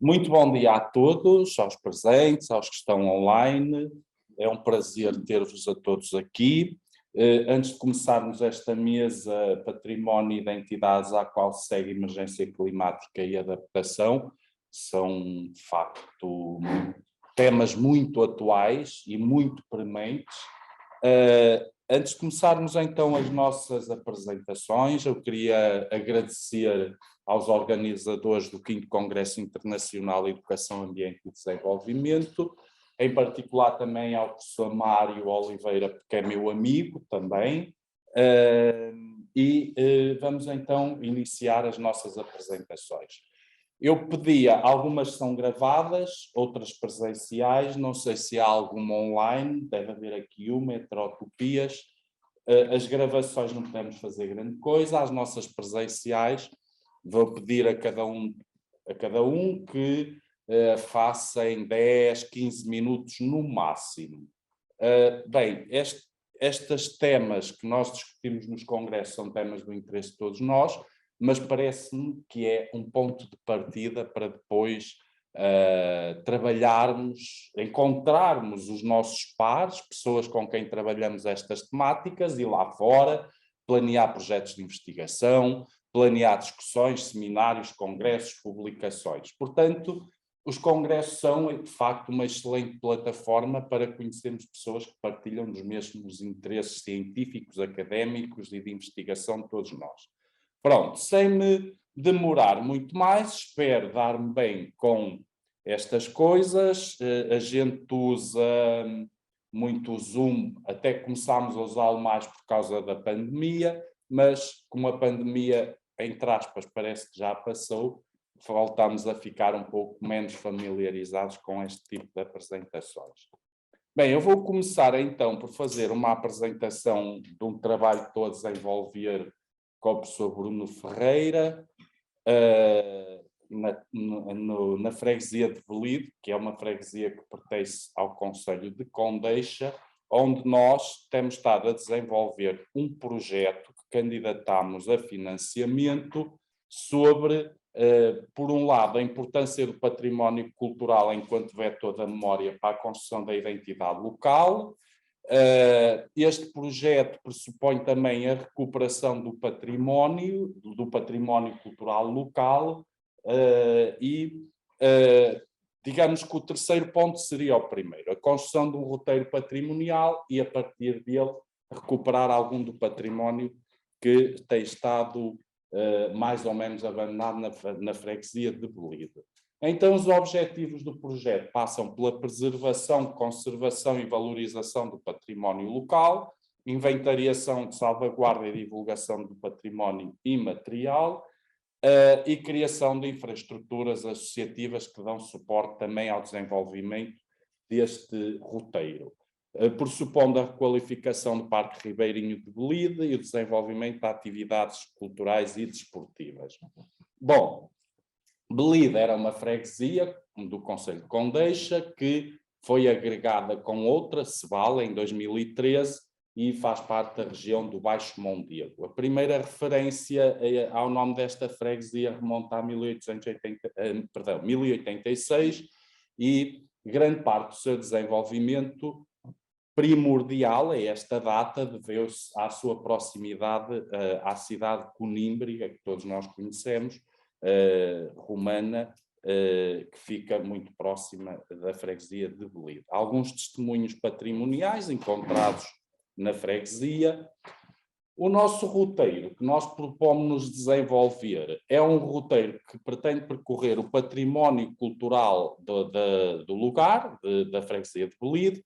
Muito bom dia a todos, aos presentes, aos que estão online. É um prazer ter-vos a todos aqui. Antes de começarmos esta mesa Património e Identidades, à qual segue Emergência Climática e Adaptação, são, de facto, temas muito atuais e muito prementes. Antes de começarmos então as nossas apresentações, eu queria agradecer aos organizadores do 5º Congresso Internacional de Educação, Ambiente e Desenvolvimento, em particular também ao professor Mário Oliveira, que é meu amigo também, vamos então iniciar as nossas apresentações. Eu pedia, algumas são gravadas, outras presenciais, não sei se há alguma online, deve haver aqui uma, Heterotopias. As gravações não podemos fazer grande coisa, as nossas presenciais, vou pedir a cada um que faça em 10, 15 minutos no máximo. Bem, estes temas que nós discutimos nos congressos são temas do interesse de todos nós, mas parece-me que é um ponto de partida para depois trabalharmos, encontrarmos os nossos pares, pessoas com quem trabalhamos estas temáticas, e lá fora planear projetos de investigação, planear discussões, seminários, congressos, publicações. Portanto, os congressos são, de facto, uma excelente plataforma para conhecermos pessoas que partilham dos mesmos interesses científicos, académicos e de investigação de todos nós. Pronto, sem me demorar muito mais, espero dar-me bem com estas coisas. A gente usa muito o Zoom, até começámos a usá-lo mais por causa da pandemia, mas como a pandemia, entre aspas, parece que já passou, voltamos a ficar um pouco menos familiarizados com este tipo de apresentações. Bem, eu vou começar então por fazer uma apresentação de um trabalho que estou a desenvolver com o professor Bruno Ferreira, na freguesia de Velide, que é uma freguesia que pertence ao concelho de Condeixa, onde nós temos estado a desenvolver um projeto que candidatámos a financiamento sobre, por um lado, a importância do património cultural enquanto vetor da memória para a construção da identidade local. Este projeto pressupõe também a recuperação do património cultural local digamos que o terceiro ponto seria o primeiro, a construção de um roteiro patrimonial e, a partir dele, recuperar algum do património que tem estado mais ou menos abandonado na freguesia de Velide. Então, os objetivos do projeto passam pela preservação, conservação e valorização do património local, inventariação de salvaguarda e divulgação do património imaterial e criação de infraestruturas associativas que dão suporte também ao desenvolvimento deste roteiro, pressupondo a requalificação do Parque Ribeirinho de Velide e o desenvolvimento de atividades culturais e desportivas. Bom, Velide era uma freguesia do concelho de Condeixa que foi agregada com outra, Sebal, em 2013, e faz parte da região do Baixo Mondego. A primeira referência ao nome desta freguesia remonta a 1086, e grande parte do seu desenvolvimento primordial a esta data deveu-se à sua proximidade à cidade de Conímbria, que todos nós conhecemos, romana, que fica muito próxima da freguesia de Velide. Alguns testemunhos patrimoniais encontrados na freguesia. O nosso roteiro que nós propomos desenvolver é um roteiro que pretende percorrer o património cultural do lugar, da freguesia de Velide,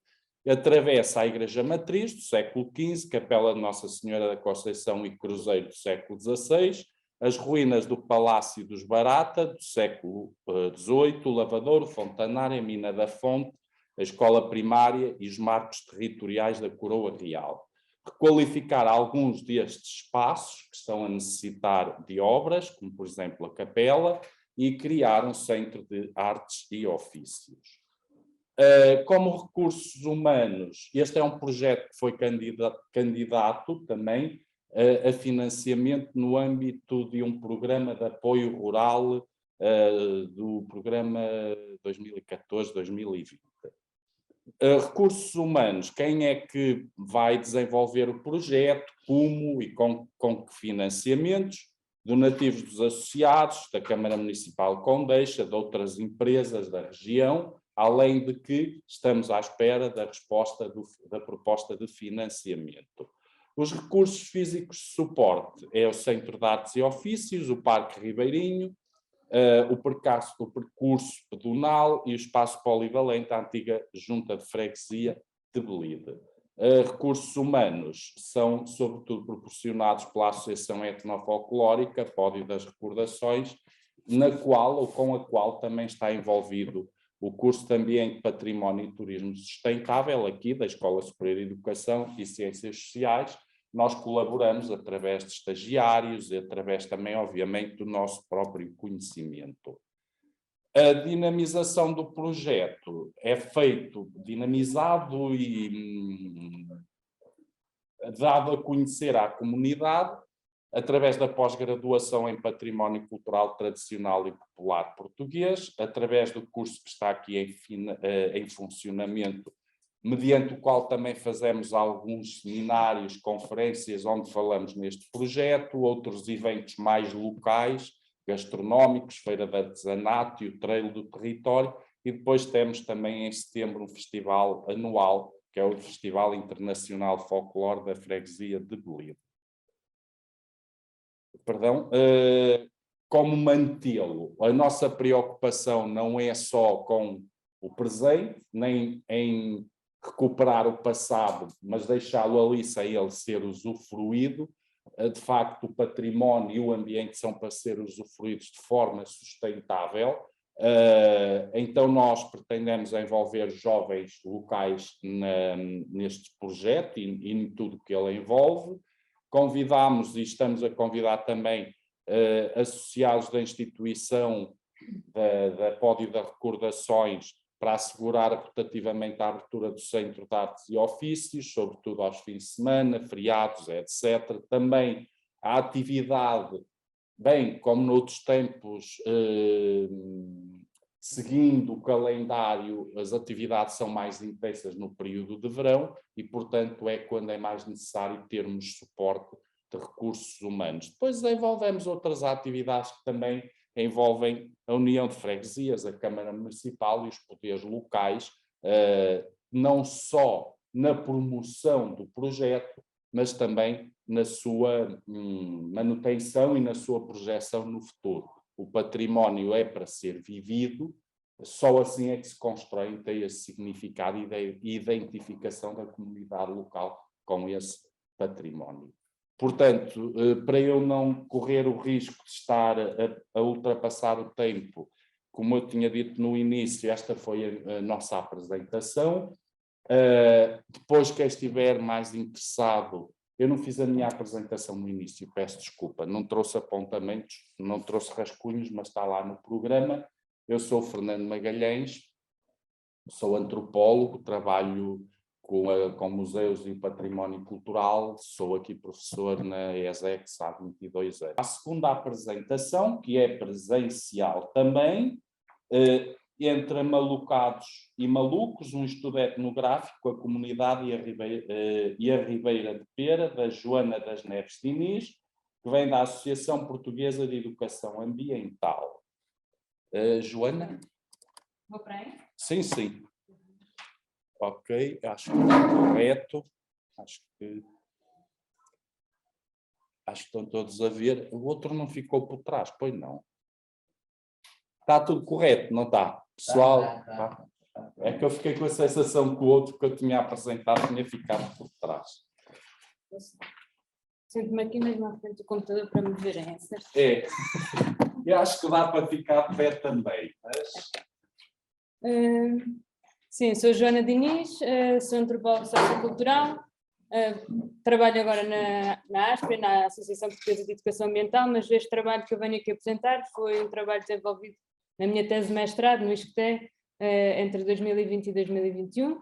atravessa a Igreja Matriz do século XV, Capela de Nossa Senhora da Conceição e Cruzeiro do século XVI, as ruínas do Palácio dos Barata do século XVIII, o Lavadouro, Fontanária, a Mina da Fonte, a escola primária e os marcos territoriais da Coroa Real. Requalificar alguns destes espaços que estão a necessitar de obras, como por exemplo a capela, e criar um centro de artes e ofícios. Como recursos humanos, este é um projeto que foi candidato também a financiamento no âmbito de um programa de apoio rural do programa 2014-2020. Recursos humanos, quem é que vai desenvolver o projeto, como e com que financiamentos? Donativos dos associados, da Câmara Municipal Condeixa, de outras empresas da região, além de que estamos à espera da resposta da proposta de financiamento. Os recursos físicos de suporte é o Centro de Artes e Ofícios, o Parque Ribeirinho, o percurso pedonal e o espaço polivalente, a antiga Junta de Freguesia de Belide. Recursos humanos são, sobretudo, proporcionados pela Associação Etnofolclórica, Pódio das Recordações, na qual ou com a qual também está envolvido o curso de Ambiente, Património e Turismo Sustentável, aqui da Escola Superior de Educação e Ciências Sociais. Nós colaboramos através de estagiários e através também, obviamente, do nosso próprio conhecimento. A dinamização do projeto é dinamizado e dado a conhecer à comunidade através da pós-graduação em Património Cultural Tradicional e Popular Português, através do curso que está aqui em funcionamento, mediante o qual também fazemos alguns seminários, conferências, onde falamos neste projeto, outros eventos mais locais, gastronómicos, feira de artesanato e o trail do território, e depois temos também em setembro um festival anual, que é o Festival Internacional Folclore da Freguesia de Belide. Perdão, como mantê-lo? A nossa preocupação não é só com o presente, nem em recuperar o passado, mas deixá-lo ali sem ele ser usufruído. De facto, o património e o ambiente são para ser usufruídos de forma sustentável. Então nós pretendemos envolver jovens locais neste projeto e em tudo que ele envolve. Convidamos e estamos a convidar também associados da instituição da Pódio das Recordações para assegurar rotativamente a abertura do Centro de Artes e Ofícios, sobretudo aos fins de semana, feriados, etc. Também a atividade, bem, como noutros tempos, seguindo o calendário, as atividades são mais intensas no período de verão e, portanto, é quando é mais necessário termos suporte de recursos humanos. Depois desenvolvemos outras atividades que também envolvem a União de Freguesias, a Câmara Municipal e os poderes locais, não só na promoção do projeto, mas também na sua manutenção e na sua projeção no futuro. O património é para ser vivido, só assim é que se constrói e tem esse significado e identificação da comunidade local com esse património. Portanto, para eu não correr o risco de estar a ultrapassar o tempo, como eu tinha dito no início, esta foi a nossa apresentação. Depois, quem estiver mais interessado, eu não fiz a minha apresentação no início, peço desculpa, não trouxe apontamentos, não trouxe rascunhos, mas está lá no programa. Eu sou o Fernando Magalhães, sou antropólogo, trabalho com museus e património cultural, sou aqui professor na ESEX há 22 anos. A segunda apresentação, que é presencial também, entre Malucados e Malucos, um estudo etnográfico com a comunidade e a Ribeira de Pera, da Joana das Neves Diniz, que vem da Associação Portuguesa de Educação Ambiental. Joana? Vou para aí? Sim, sim. Ok, acho que está correto. Acho que estão todos a ver. O outro não ficou por trás, pois não. Está tudo correto, não está? Pessoal, tá. É que eu fiquei com a sensação que o outro que eu tinha apresentado tinha ficado por trás. Sinto-me aqui mesmo à frente do computador para me verem, certo? É, eu acho que dá para ficar de pé também. Mas... Sim, sou Joana Diniz, sou antropóloga sociocultural, trabalho agora na ASPRE, na Associação Portuguesa de Educação Ambiental, mas este trabalho que eu venho aqui apresentar foi um trabalho desenvolvido na minha tese de mestrado no ISCTE entre 2020 e 2021.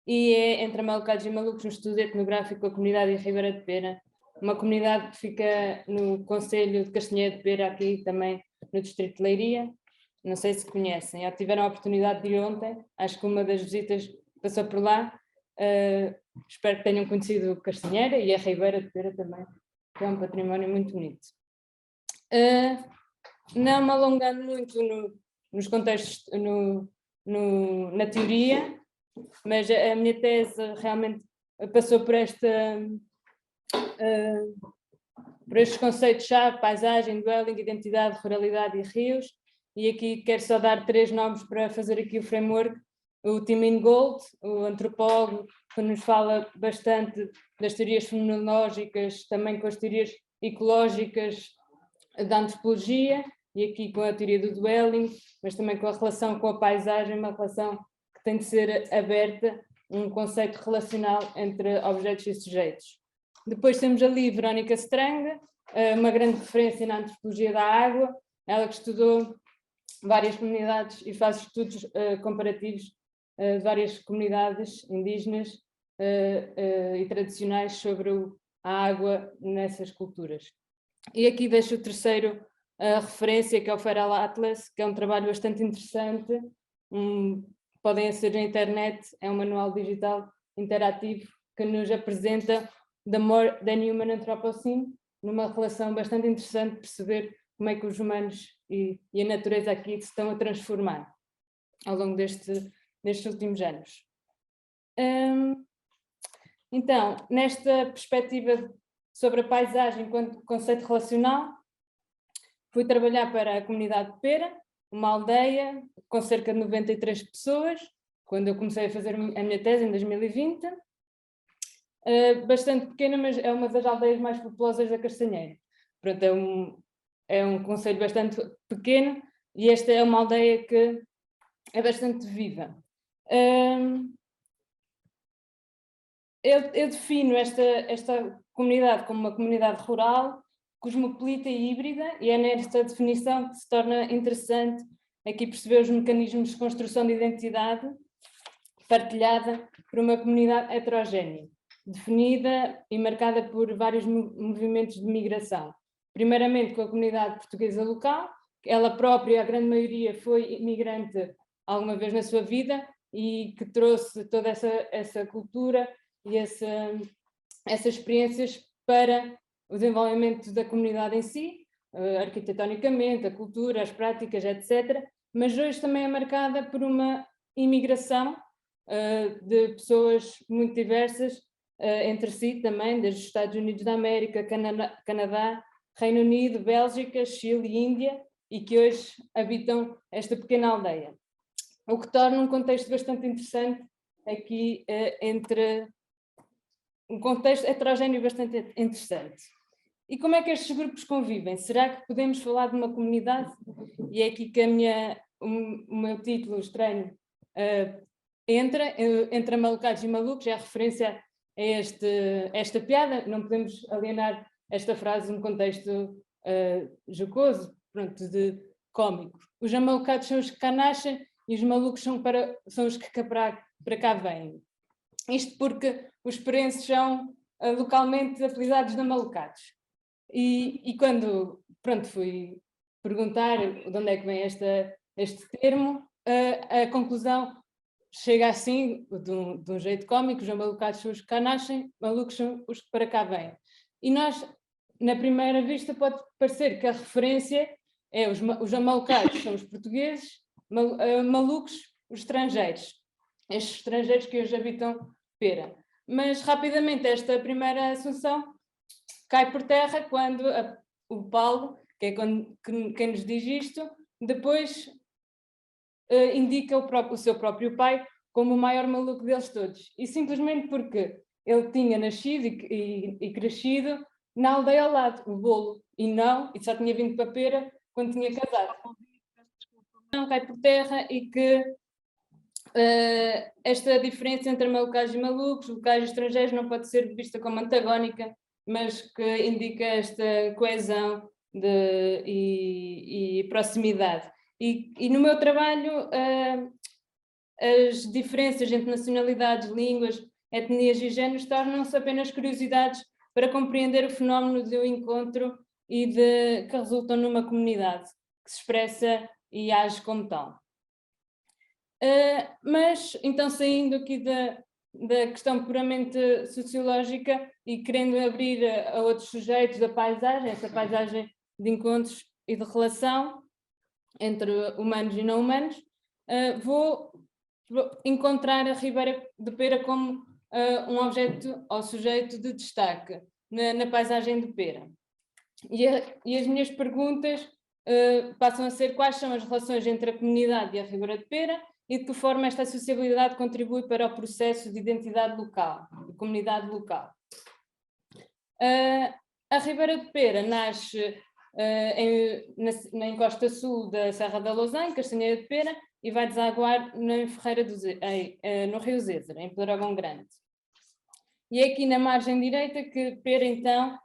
E é entre Malucados e Malucos, um estudo etnográfico com a comunidade em Ribeira de Pera, uma comunidade que fica no concelho de Castanheira de Pera, aqui também no distrito de Leiria. Não sei se conhecem, já tiveram a oportunidade de ir ontem, acho que uma das visitas passou por lá. Espero que tenham conhecido Castanheira e a Ribeira de Pera também, que é um património muito bonito. Não me alongando muito nos contextos, na teoria, mas a minha tese realmente passou por estes conceitos-chave: paisagem, dwelling, identidade, ruralidade e rios. E aqui quero só dar 3 nomes para fazer aqui o framework. O Tim Ingold, o antropólogo, que nos fala bastante das teorias fenomenológicas, também com as teorias ecológicas da antropologia, e aqui com a teoria do dwelling, mas também com a relação com a paisagem, uma relação que tem de ser aberta, um conceito relacional entre objetos e sujeitos. Depois temos ali Verónica Strang, uma grande referência na antropologia da água, ela que estudou várias comunidades e faz estudos comparativos de várias comunidades indígenas e tradicionais sobre a água nessas culturas. E aqui deixo o terceiro referência, que é o Feral Atlas, que é um trabalho bastante interessante. Podem acessar na internet, é um manual digital interativo que nos apresenta The More Than Human Anthropocene, numa relação bastante interessante de perceber como é que os humanos e a natureza aqui se estão a transformar ao longo destes últimos anos. Então, nesta perspectiva sobre a paisagem enquanto conceito relacional, fui trabalhar para a comunidade de Pera, uma aldeia com cerca de 93 pessoas, quando eu comecei a fazer a minha tese em 2020. Bastante pequena, mas é uma das aldeias mais populosas da Castanheira. Pronto, é um concelho bastante pequeno e esta é uma aldeia que é bastante viva. Eu defino esta comunidade como uma comunidade rural, cosmopolita e híbrida, e é nesta definição que se torna interessante aqui perceber os mecanismos de construção de identidade partilhada por uma comunidade heterogénea, definida e marcada por vários movimentos de migração. Primeiramente com a comunidade portuguesa local, ela própria, a grande maioria, foi imigrante alguma vez na sua vida e que trouxe toda essa cultura e essas experiências para o desenvolvimento da comunidade em si, arquitetonicamente, a cultura, as práticas, etc. Mas hoje também é marcada por uma imigração de pessoas muito diversas entre si também, desde os Estados Unidos da América, Canadá, Reino Unido, Bélgica, Chile e Índia, e que hoje habitam esta pequena aldeia. O que torna um contexto bastante interessante aqui entre um contexto heterogéneo bastante interessante. E como é que estes grupos convivem? Será que podemos falar de uma comunidade? E é aqui que o meu título estranho entra malucados e malucos, é a referência a esta piada. Não podemos alienar esta frase num contexto jocoso, pronto, de cómico. Os amalucados são os que cá nascem e os malucos são os que para cá vêm. Isto porque os perenses são localmente apelidados de amalucados. E quando fui perguntar de onde é que vem este termo, a conclusão chega assim, de um jeito cómico: os amalucados são os que cá nascem, malucos são os que para cá vêm. E nós, na primeira vista, pode parecer que a referência é os amalucados são os portugueses, malucos os estrangeiros, estes estrangeiros que hoje habitam Pera. Mas rapidamente esta primeira assunção cai por terra quando o Paulo, que é quem nos diz isto, depois indica o seu próprio pai como o maior maluco deles todos. E simplesmente porque ele tinha nascido e crescido na aldeia ao lado, o Bolo, e só tinha vindo para Pera quando tinha casado. Não cai por terra e que esta diferença entre malucados e malucos, locais e estrangeiros, não pode ser vista como antagónica, mas que indica esta coesão e proximidade. E no meu trabalho, as diferenças entre nacionalidades, línguas, etnias e géneros tornam-se apenas curiosidades para compreender o fenómeno do encontro e que resultam numa comunidade que se expressa e age como tal. Mas, então, saindo aqui da questão puramente sociológica e querendo abrir a outros sujeitos da paisagem, essa paisagem de encontros e de relação entre humanos e não humanos, vou encontrar a Ribeira de Pera como um objeto ou sujeito de destaque na paisagem de Pera. E as minhas perguntas passam a ser: quais são as relações entre a comunidade e a Ribeira de Pera e de que forma esta sociabilidade contribui para o processo de identidade local, de comunidade local. A Ribeira de Pera nasce na encosta sul da Serra da Lousã, em Castanheira de Pera, e vai desaguar no Rio Zézer, em Pedragão Grande. E é aqui na margem direita que Pera, então,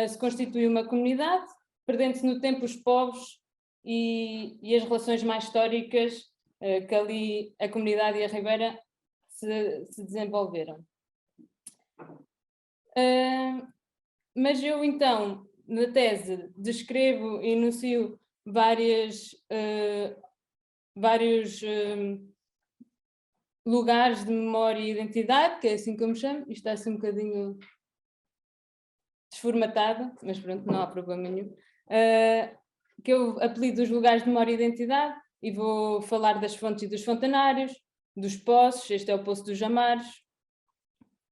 se constitui uma comunidade, perdendo-se no tempo os povos e as relações mais históricas que ali a comunidade e a Ribeira se desenvolveram. Mas eu, então, na tese, descrevo e enuncio vários lugares de memória e identidade, que é assim que eu me chamo. Isto está assim um bocadinho desformatado, mas pronto, não há problema nenhum. Que eu apelido os lugares de memória e identidade, e vou falar das fontes e dos fontanários, dos poços. Este é o Poço dos Jamares.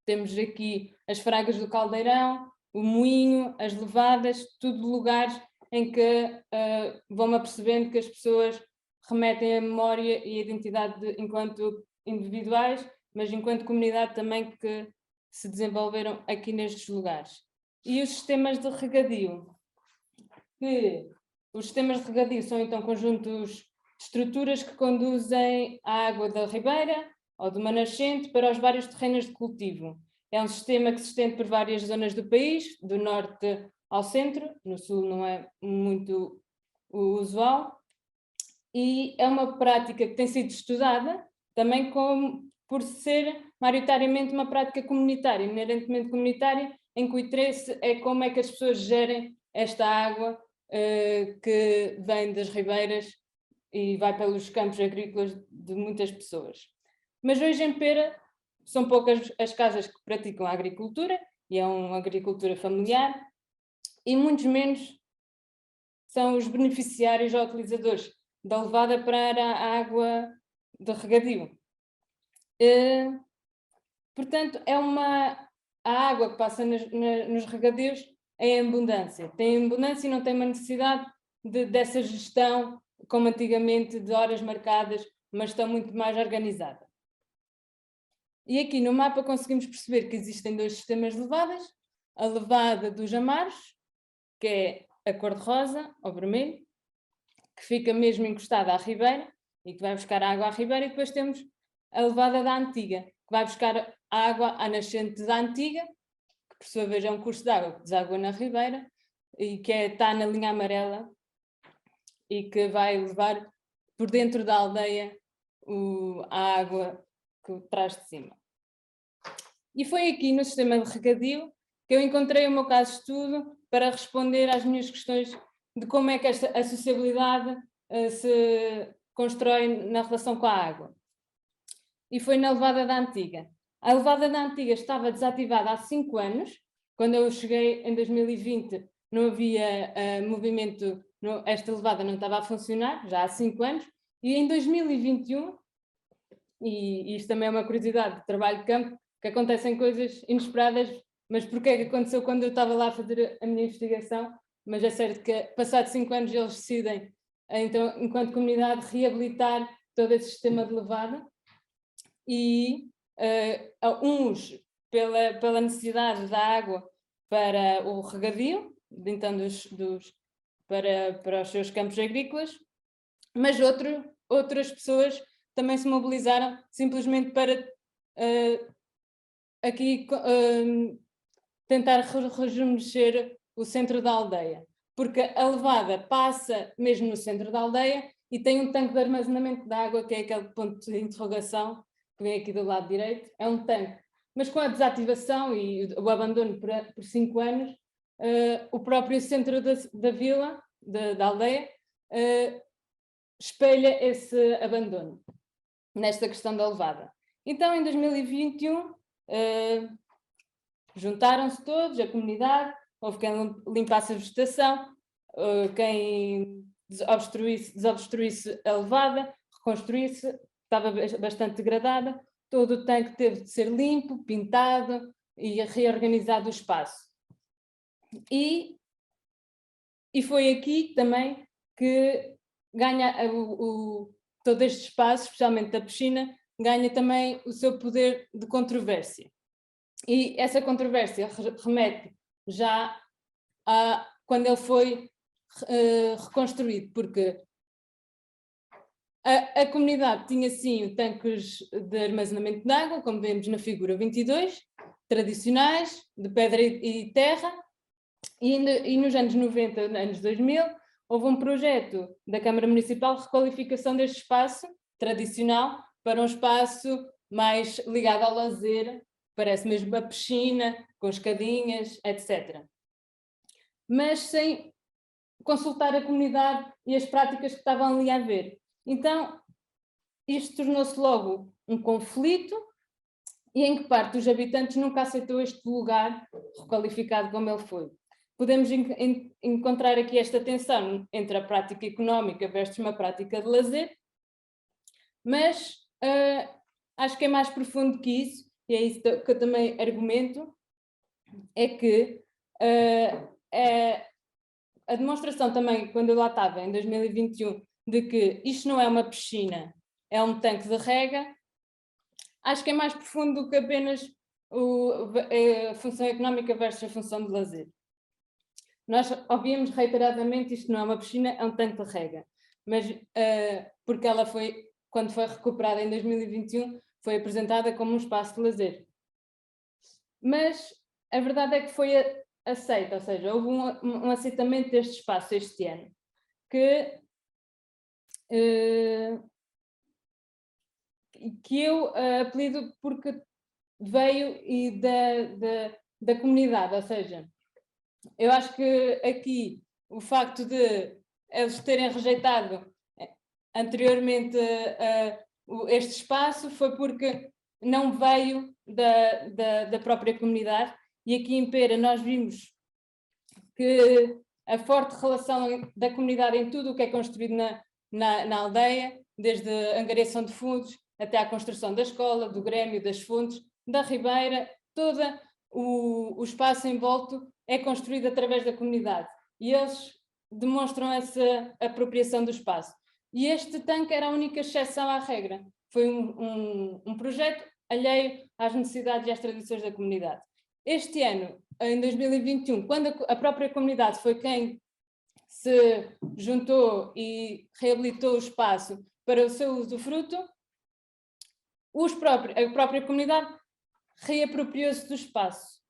Temos aqui as Fragas do Caldeirão, o Moinho, as Levadas, tudo lugares em que vão-me apercebendo que as pessoas remetem a memória e a identidade enquanto individuais, mas enquanto comunidade também, que se desenvolveram aqui nestes lugares. E os sistemas de regadio. Os sistemas de regadio são então conjuntos de estruturas que conduzem a água da ribeira ou de uma nascente para os vários terrenos de cultivo. É um sistema que se estende por várias zonas do país, do norte ao centro, no sul não é muito usual, e é uma prática que tem sido estudada também por ser maioritariamente uma prática comunitária, inerentemente comunitária, em que o interesse é como é que as pessoas gerem esta água que vem das ribeiras e vai pelos campos agrícolas de muitas pessoas. Mas hoje em Pera são poucas as casas que praticam a agricultura, e é uma agricultura familiar, e muitos menos são os beneficiários ou utilizadores da levada para a água de regadio. Portanto, a água que passa nos regadios é em abundância. Tem abundância e não tem uma necessidade dessa gestão, como antigamente, de horas marcadas, mas está muito mais organizada. E aqui no mapa conseguimos perceber que existem dois sistemas de levadas: a levada dos Jamares, que é a cor-de-rosa, ou vermelho, que fica mesmo encostada à ribeira e que vai buscar água à ribeira, e depois temos a levada da Antiga, que vai buscar água à nascente da Antiga, que por sua vez é um curso de água que deságua na ribeira e que está na linha amarela e que vai levar por dentro da aldeia a água que traz de cima. E foi aqui no sistema de regadio que eu encontrei o meu caso de estudo para responder às minhas questões de como é que a sociabilidade se constrói na relação com a água. E foi na levada da Antiga. A levada da Antiga estava desativada há 5 anos. Quando eu cheguei em 2020 não havia movimento, esta levada não estava a funcionar, já há 5 anos. E em 2021, e isto também é uma curiosidade de trabalho de campo, que acontecem coisas inesperadas, mas porque é que aconteceu quando eu estava lá a fazer a minha investigação? Mas é certo que, passados 5 anos, eles decidem, então, enquanto comunidade, reabilitar todo esse sistema de levada. E uns pela necessidade da água para o regadio, então para os seus campos agrícolas, mas outras pessoas também se mobilizaram simplesmente para aqui tentar rejuvenescer o centro da aldeia, porque a levada passa mesmo no centro da aldeia e tem um tanque de armazenamento de água, que é aquele ponto de interrogação que vem aqui do lado direito. É um tanque mas com a desativação e o abandono por 5 anos, o próprio centro da vila, da aldeia, espelha esse abandono nesta questão da levada. Então, em 2021, juntaram-se todos, a comunidade, houve quem limpasse a vegetação, quem desobstruísse a levada, reconstruísse, estava bastante degradada, todo o tanque teve de ser limpo, pintado e reorganizado o espaço. E foi aqui também que ganha todo este espaço, especialmente a piscina, ganha também o seu poder de controvérsia. E essa controvérsia remete já a quando ele foi reconstruído, porque a comunidade tinha sim tanques de armazenamento de água, como vemos na figura 22, tradicionais, de pedra e terra, e nos anos 90, anos 2000, houve um projeto da Câmara Municipal de requalificação deste espaço tradicional para um espaço mais ligado ao lazer, parece mesmo uma piscina, com escadinhas, etc. Mas sem consultar a comunidade e as práticas que estavam ali a haver. Então, isto tornou-se logo um conflito, e em que parte dos habitantes nunca aceitou este lugar requalificado como ele foi. Podemos encontrar aqui esta tensão entre a prática económica versus uma prática de lazer, mas acho que é mais profundo que isso, e é isso que eu também argumento, é que a demonstração também, quando eu lá estava, em 2021, de que isto não é uma piscina, é um tanque de rega, acho que é mais profundo do que apenas a função económica versus a função de lazer. Nós ouvimos reiteradamente isto não é uma piscina, é um tanque de rega, mas porque ela foi, quando foi recuperada em 2021, foi apresentada como um espaço de lazer. Mas a verdade é que foi aceita, ou seja, houve um aceitamento deste espaço este ano, que eu apelido porque veio da comunidade, ou seja, eu acho que aqui o facto de eles terem rejeitado anteriormente este espaço foi porque não veio da própria comunidade, e aqui em Pera nós vimos que a forte relação da comunidade em tudo o que é construído na aldeia, desde a angariação de fundos até à construção da escola, do Grêmio, das fontes, da Ribeira, todo o espaço em volta é construído através da comunidade, e eles demonstram essa apropriação do espaço. E este tanque era a única exceção à regra, foi um projeto alheio às necessidades e às tradições da comunidade. Este ano, em 2021, quando a própria comunidade foi quem se juntou e reabilitou o espaço para o seu usufruto, a própria comunidade reapropriou-se do espaço.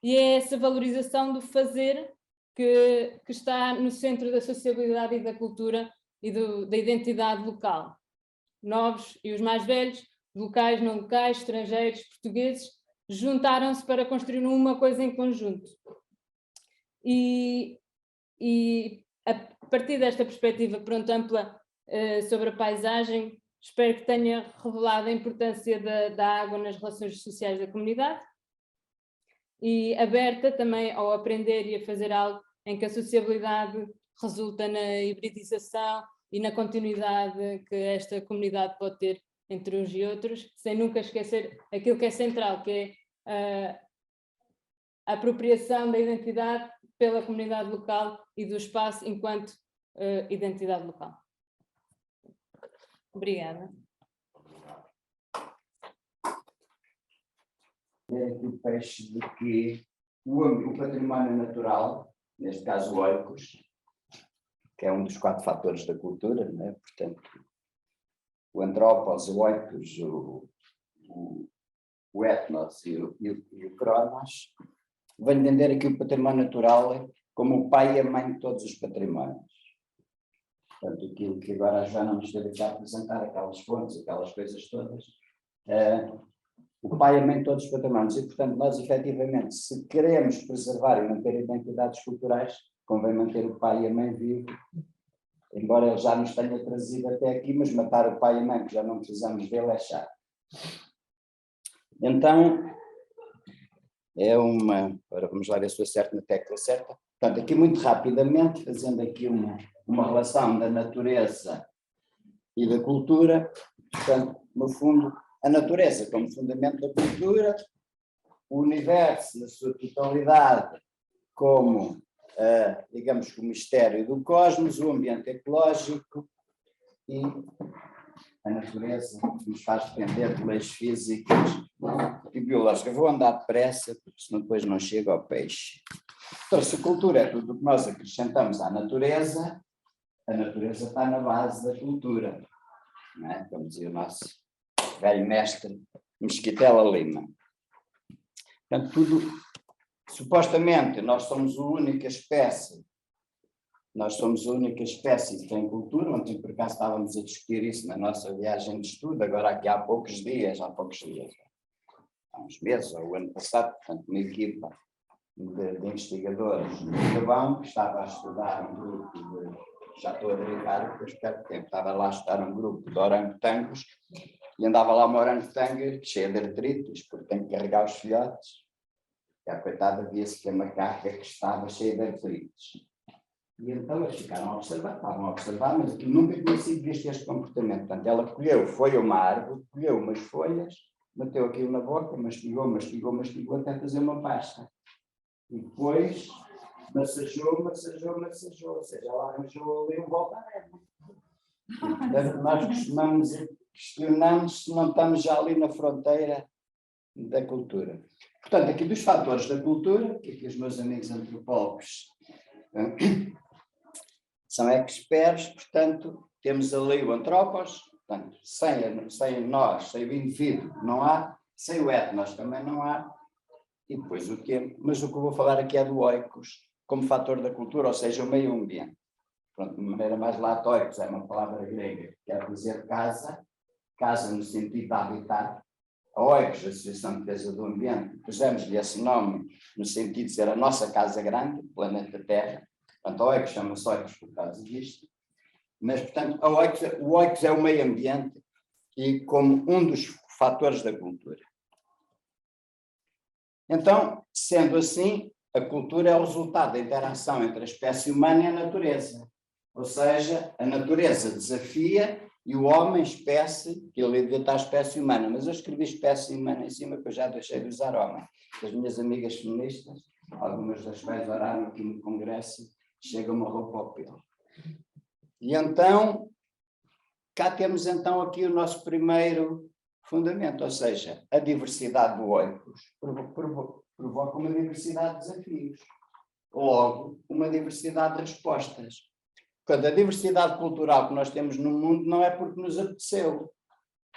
E é essa valorização do fazer que está no centro da sociabilidade e da cultura e da identidade local. Novos e os mais velhos, locais, não locais, estrangeiros, portugueses, juntaram-se para construir uma coisa em conjunto. E a partir desta perspectiva ampla sobre a paisagem, espero que tenha revelado a importância da água nas relações sociais da comunidade, e aberta também ao aprender e a fazer algo em que a sociabilidade resulta na hibridização e na continuidade que esta comunidade pode ter entre uns e outros, sem nunca esquecer aquilo que é central, que é a apropriação da identidade pela comunidade local e do espaço enquanto identidade local. Obrigada. O peixe de que o património natural, neste caso o oikos, que é um dos 4 fatores da cultura, né? Portanto, o antropos, o oikos, o etnos e o cronos, vão entender aqui o património natural como o pai e a mãe de todos os patrimónios. Portanto, aquilo que agora a Joana nos esteve a apresentar, aquelas fontes, aquelas coisas todas, o pai e a mãe todos os patrimónios. E, portanto, nós, efetivamente, se queremos preservar e manter identidades culturais, convém manter o pai e a mãe vivos, embora ele já nos tenha trazido até aqui, mas matar o pai e a mãe, que já não precisamos dele, é chato. Então, agora vamos lá ver se eu acerto na tecla certa. Portanto, aqui muito rapidamente, fazendo aqui uma relação da natureza e da cultura, portanto, no fundo, a natureza como fundamento da cultura, o universo na sua totalidade como, digamos, o mistério do cosmos, o ambiente ecológico e a natureza que nos faz depender de leis físicas e biológicas. Vou andar depressa, porque senão depois não chego ao peixe. Então, se a cultura é tudo o que nós acrescentamos à natureza, a natureza está na base da cultura, não é? Como dizia o nosso velho mestre Mesquitela Lima. Portanto, supostamente, nós somos a única espécie que tem cultura. Ontem, por acaso, estávamos a discutir isso na nossa viagem de estudo, agora aqui há poucos dias, há uns meses, ou o ano passado, portanto, uma equipa de investigadores do Gabão, que estava a estudar um grupo de, já estou a derivar, porque eu espero que estava lá a estudar um grupo de orangotangos, e andava lá uma orangotanga cheia de artrites, porque tem que carregar os filhotes, e a coitada via-se que a macaca que estava cheia de artrites. E então eles ficaram a observar, estavam a observar, mas aquilo nunca tinha sido visto este comportamento. Portanto, ela foi a uma árvore, colheu umas folhas, meteu aquilo na boca, mastigou, até fazer uma pasta. E depois massageou, ou seja, ela arranjou ali um volta à régua. Portanto, nós costumamos questionamos se não estamos já ali na fronteira da cultura. Portanto, aqui dos fatores da cultura, que aqui os meus amigos antropólogos são experts, portanto, temos ali o antropos, portanto, sem nós, sem o indivíduo, não há, sem o etnos também não há, e depois o tempo. Mas o que eu vou falar aqui é do oikos, como fator da cultura, ou seja, o meio ambiente. Pronto, de maneira mais latóicos, é uma palavra grega que quer dizer casa no sentido de habitat. A oikos, a Associação de Defesa do Ambiente, pusemos-lhe esse nome no sentido de ser a nossa casa grande, o planeta Terra. Portanto, a oikos chama-se oikos por causa disto. Mas, portanto, o oikos é o meio ambiente e como um dos fatores da cultura. Então, sendo assim, a cultura é o resultado da interação entre a espécie humana e a natureza. Ou seja, a natureza desafia e o homem, espécie, que ele devia estar a espécie humana, mas eu escrevi espécie humana em cima, que eu já deixei de usar homem. As minhas amigas feministas, algumas das quais oraram aqui no congresso, chegam uma roupa ao pelo. E então, cá temos então aqui o nosso primeiro fundamento, ou seja, a diversidade do oikos provoca uma diversidade de desafios, logo uma diversidade de respostas. Portanto, a diversidade cultural que nós temos no mundo não é porque nos apeteceu,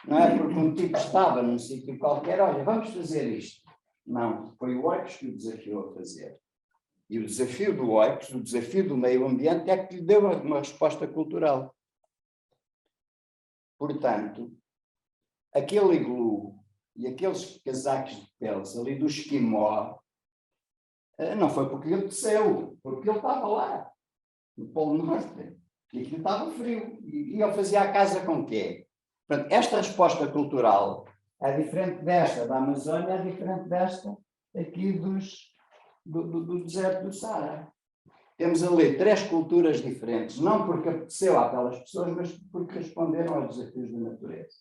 não é porque um tipo estava num sítio qualquer, olha, vamos fazer isto. Não, foi o oikos que o desafiou a fazer. E o desafio do oikos, o desafio do meio ambiente, é que lhe deu uma resposta cultural. Portanto, aquele iglu e aqueles casacos de peles ali do esquimó, não foi porque lhe apeteceu, porque ele estava lá, no Polo Norte, e aquilo estava frio. E ele fazia a casa com quê? Portanto, esta resposta cultural é diferente desta da Amazónia, é diferente desta aqui do deserto do Saara. Temos ali 3 culturas diferentes, não porque apeteceu àquelas pessoas, mas porque responderam aos desafios da natureza.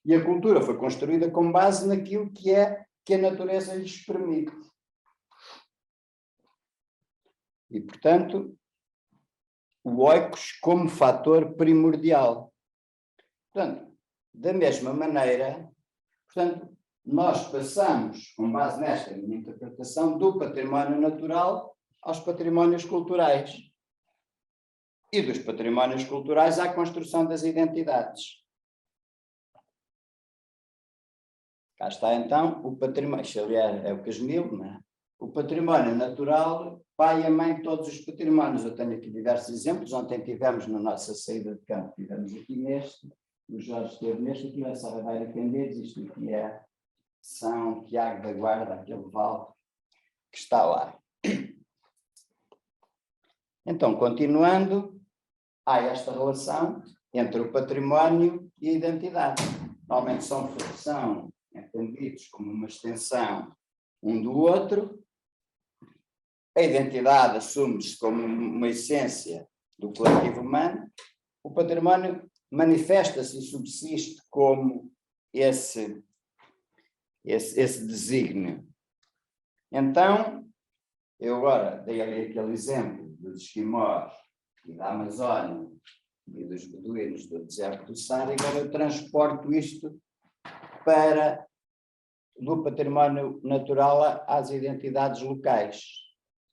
E a cultura foi construída com base naquilo que a natureza lhes permite. E, portanto, o oikos como fator primordial. Portanto, da mesma maneira, portanto, nós passamos, com base nesta minha interpretação, do património natural aos patrimónios culturais. E dos patrimónios culturais à construção das identidades. Cá está então o património, aliás, é o Casmil, não é? O património natural, pai e mãe, todos os patrimónios. Eu tenho aqui diversos exemplos. Ontem tivemos na nossa saída de campo, tivemos aqui neste, o Jorge esteve neste, aqui a Sara vai defender, isto aqui é São Tiago da Guarda, aquele vale que está lá. Então, continuando, há esta relação entre o património e a identidade. Normalmente são entendidos como uma extensão um do outro. A identidade assume-se como uma essência do coletivo humano. O património manifesta-se e subsiste como esse desígnio. Então, eu agora dei ali aquele exemplo dos esquimós e da Amazónia e dos beduínos do deserto do Saara, e agora eu transporto isto para do património natural às identidades locais.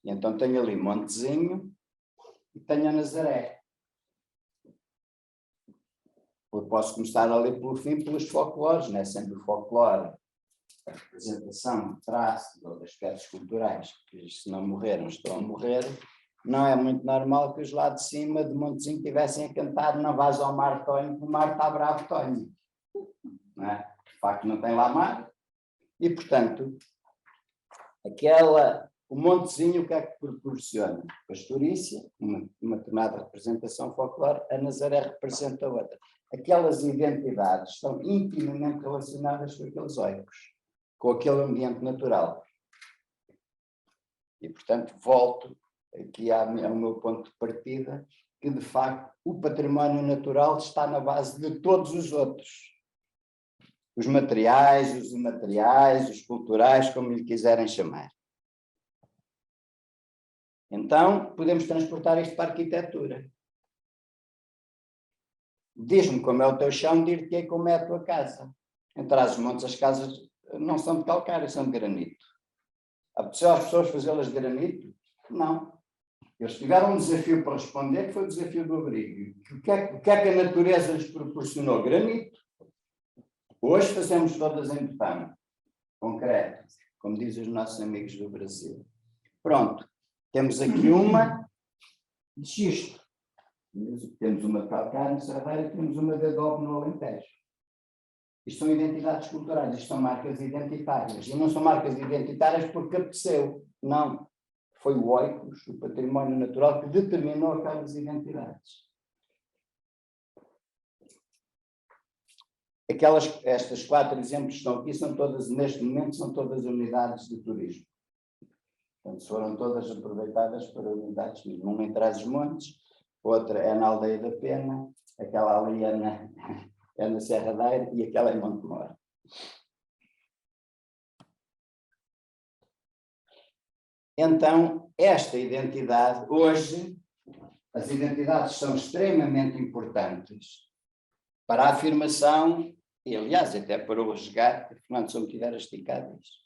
E então tenho ali Montezinho e tenho a Nazaré. Eu posso começar ali pelo fim, pelos folclores, não é? Sempre o folclore, a representação, o traço de aspectos culturais, que se não morreram, estão a morrer. Não é muito normal que os lá de cima de Montezinho tivessem a cantar "Não vais ao mar, Tonho, o mar está bravo, Tonho". Não é? De facto, não tem lá mar. E, portanto, o Montezinho, o que é que proporciona? Pastorícia, uma determinada representação folclore, a Nazaré representa outra. Aquelas identidades estão intimamente relacionadas com aqueles oicos, com aquele ambiente natural. E, portanto, volto aqui ao meu ponto de partida, que, de facto, o património natural está na base de todos os outros. Os materiais, os imateriais, os culturais, como lhe quiserem chamar. Então, podemos transportar isto para a arquitetura. Diz-me como é o teu chão, dir-te como é a tua casa. Em Trás-os-Montes, as casas não são de calcário, são de granito. Apeteceu às pessoas fazê-las de granito? Não. Eles tiveram um desafio para responder, que foi o desafio do abrigo. O que é que a natureza lhes proporcionou? Granito. Hoje fazemos todas em betão, concreto, como dizem os nossos amigos do Brasil. Pronto, temos aqui uma de xisto. Temos uma de calcário em Cerveira e temos uma de adobe no Alentejo. Isto são identidades culturais, isto são marcas identitárias. E não são marcas identitárias porque apeteceu. Não. Foi o oikos, o património natural, que determinou aquelas identidades. Estas 4 exemplos que estão aqui são todas, neste momento, são todas unidades de turismo. Portanto, foram todas aproveitadas para unidades de turismo. Uma em Trás-os-Montes, outra é na Aldeia da Pena, aquela ali é na Serra da Eira e aquela em Montemor. Então, esta identidade, hoje, as identidades são extremamente importantes para a afirmação, e aliás, até para o resgate, Fernando, se eu me tiver a esticar disso.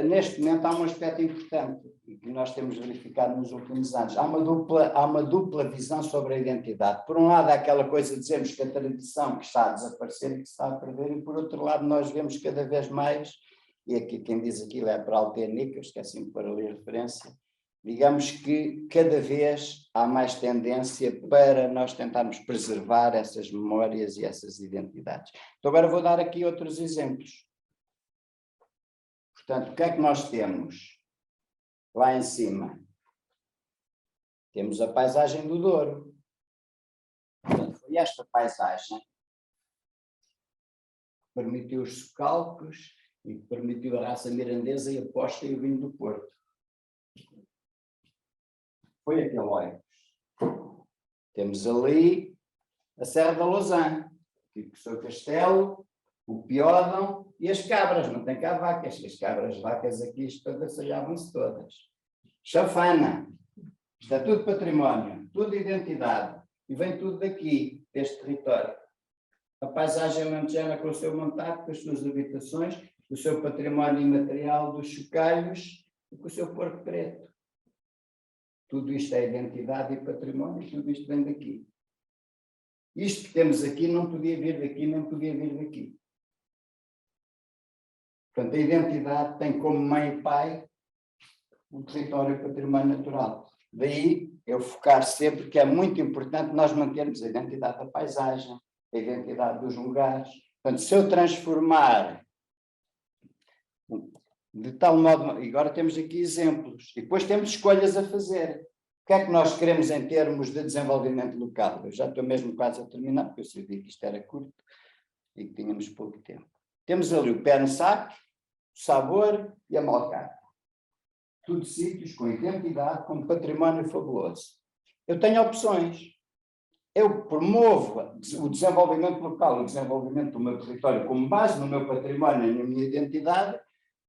Neste momento há um aspecto importante que nós temos verificado nos últimos anos. Há uma dupla visão sobre a identidade. Por um lado, há aquela coisa de dizermos que a tradição que está a desaparecer e que se está a perder, e por outro lado, nós vemos cada vez mais, e aqui quem diz aquilo é para Altenica, eu esqueci-me de pôr ali a referência, digamos que cada vez há mais tendência para nós tentarmos preservar essas memórias e essas identidades. Então agora vou dar aqui outros exemplos. Portanto, o que é que nós temos lá em cima? Temos a paisagem do Douro. Portanto, foi esta paisagem que permitiu os socalcos e que permitiu a raça mirandesa e a posta e o vinho do Porto. Foi aquele oicos. Temos ali a Serra da Lousã, o seu castelo, o Piódão e as cabras. Não tem cá vacas. As cabras, vacas aqui espadaçalhavam-se todas. Chafana. Isto é tudo património, tudo identidade. E vem tudo daqui, deste território. A paisagem alentejana com o seu montado, com as suas habitações, o seu património imaterial dos chocalhos e com o seu porco preto. Tudo isto é identidade e património, tudo isto vem daqui. Isto que temos aqui não podia vir daqui, nem podia vir daqui. Portanto, a identidade tem como mãe e pai o território e o património natural. Daí eu focar sempre que é muito importante nós mantermos a identidade da paisagem, a identidade dos lugares. Portanto, se eu transformar de tal modo, e agora temos aqui exemplos, e depois temos escolhas a fazer. O que é que nós queremos em termos de desenvolvimento local? Eu já estou mesmo quase a terminar, porque eu sabia que isto era curto e que tínhamos pouco tempo. Temos ali o pé no saco, o sabor e a malcata. Tudo sítios com identidade, com património fabuloso. Eu tenho opções. Eu promovo o desenvolvimento local, o desenvolvimento do meu território como base no meu património e na minha identidade,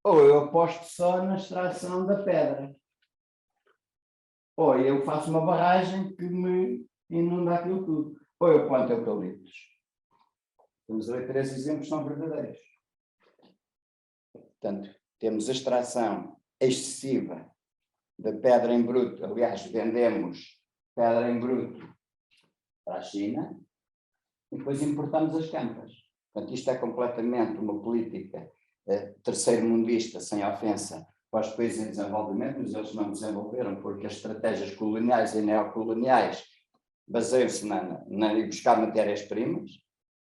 ou eu aposto só na extração da pedra. Ou eu faço uma barragem que me inunda aquilo tudo. Ou eu planto eucaliptos. Temos ali 3 exemplos que são verdadeiros. Portanto, temos a extração excessiva da pedra em bruto. Aliás, vendemos pedra em bruto para a China e depois importamos as campas. Portanto, isto é completamente uma política terceiro-mundista, sem ofensa, para os países em desenvolvimento, mas eles não desenvolveram porque as estratégias coloniais e neocoloniais baseiam-se em buscar matérias-primas.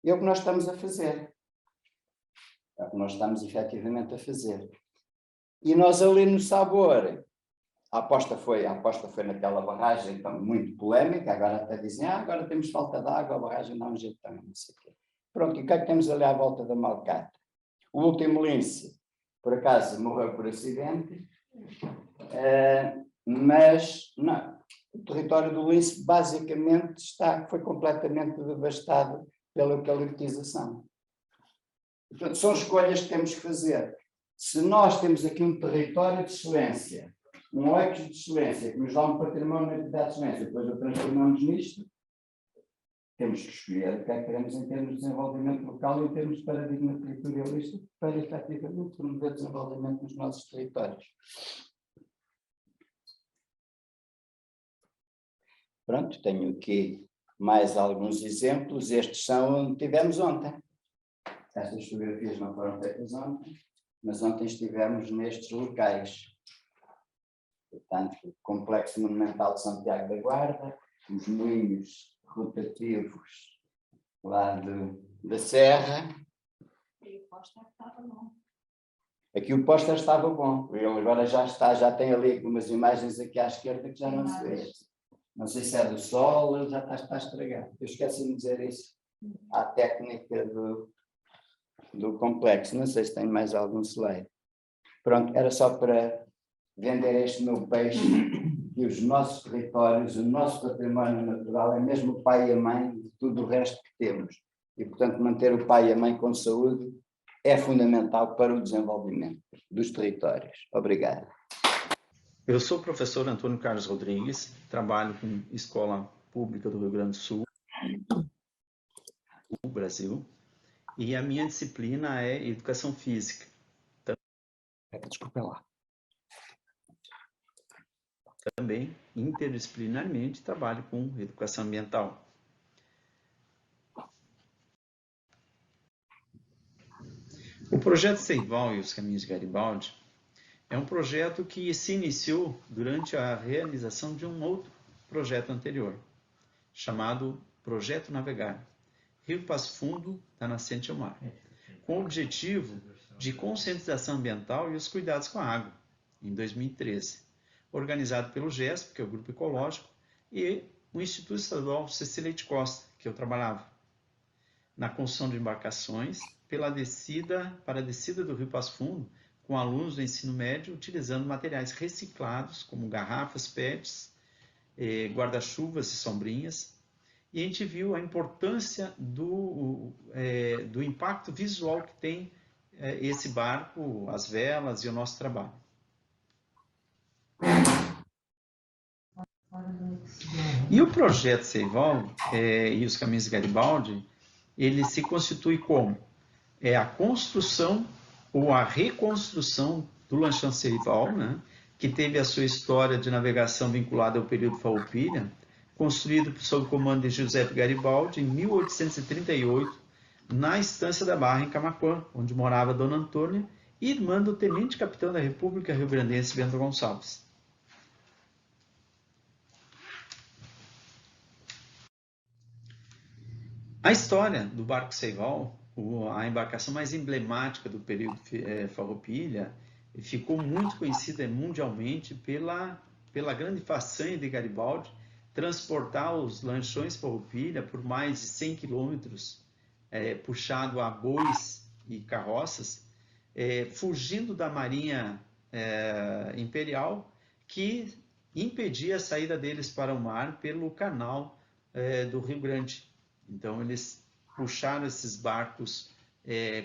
E é o que nós estamos a fazer. É o que nós estamos efetivamente a fazer. E nós ali no sabor, a aposta foi naquela barragem então, muito polémica, agora até dizem, agora temos falta de água, a barragem dá um jeito também, não sei o quê. Pronto, e o que é que temos ali à volta da Malcata? O último lince, por acaso, morreu por acidente, mas não, o território do lince basicamente foi completamente devastado pela eucaliptização. Portanto, são escolhas que temos que fazer. Se nós temos aqui um território de excelência, um oicos de excelência, que nos dá um património de excelência, depois o transformamos nisto, temos que escolher o que é que queremos em termos de desenvolvimento local e em termos de paradigma territorialista para efetivamente promover desenvolvimento nos nossos territórios. Pronto, tenho aqui mais alguns exemplos. Estes são onde tivemos ontem. Estas fotografias não foram feitas ontem, mas ontem estivemos nestes locais. Portanto, o Complexo Monumental de Santiago da Guarda, os moinhos rotativos lá da Serra. E o póster estava bom. Aqui o póster estava bom. Ele agora já tem ali umas imagens aqui à esquerda que já não se vê. Não sei se é do sol, ele já está estragado. Eu esqueci de dizer isso. À técnica do complexo. Não sei se tem mais algum slide. Pronto, era só para vender este meu peixe e os nossos territórios, o nosso património natural é mesmo o pai e a mãe de tudo o resto que temos. E, portanto, manter o pai e a mãe com saúde é fundamental para o desenvolvimento dos territórios. Obrigado. Eu sou o professor Antônio Carlos Rodrigues, trabalho com Escola Pública do Rio Grande do Sul, no Brasil, e a minha disciplina é Educação Física. Desculpa lá. Também, interdisciplinarmente, trabalho com Educação Ambiental. O projeto Seival e os Caminhos de Garibaldi é um projeto que se iniciou durante a realização de um outro projeto anterior, chamado Projeto Navegar, Rio Passo Fundo, da Nascente ao Mar, com o objetivo de conscientização ambiental e os cuidados com a água, em 2013, organizado pelo GESP, que é o Grupo Ecológico, e o Instituto Estadual Cecília de Costa, que eu trabalhava, na construção de embarcações para a descida do Rio Passo Fundo, com alunos do ensino médio utilizando materiais reciclados, como garrafas PETs, guarda-chuvas e sombrinhas, e a gente viu a importância do impacto visual que tem esse barco, as velas e o nosso trabalho. E o projeto Seival e os Caminhos de Garibaldi, ele se constitui como? É a construção ou a reconstrução do lanchão Seival, né, que teve a sua história de navegação vinculada ao período Farroupilha, construído sob o comando de Giuseppe Garibaldi em 1838, na Estância da Barra, em Camaquã, onde morava Dona Antônia, irmã do tenente-capitão da República Rio-Grandense, Bento Gonçalves. A história do barco Seival, a embarcação mais emblemática do período Farroupilha, ficou muito conhecida mundialmente pela grande façanha de Garibaldi transportar os lanchões Farroupilha por mais de 100 quilômetros, puxado a bois e carroças, fugindo da marinha imperial, que impedia a saída deles para o mar pelo canal do Rio Grande. Então, eles puxaram esses barcos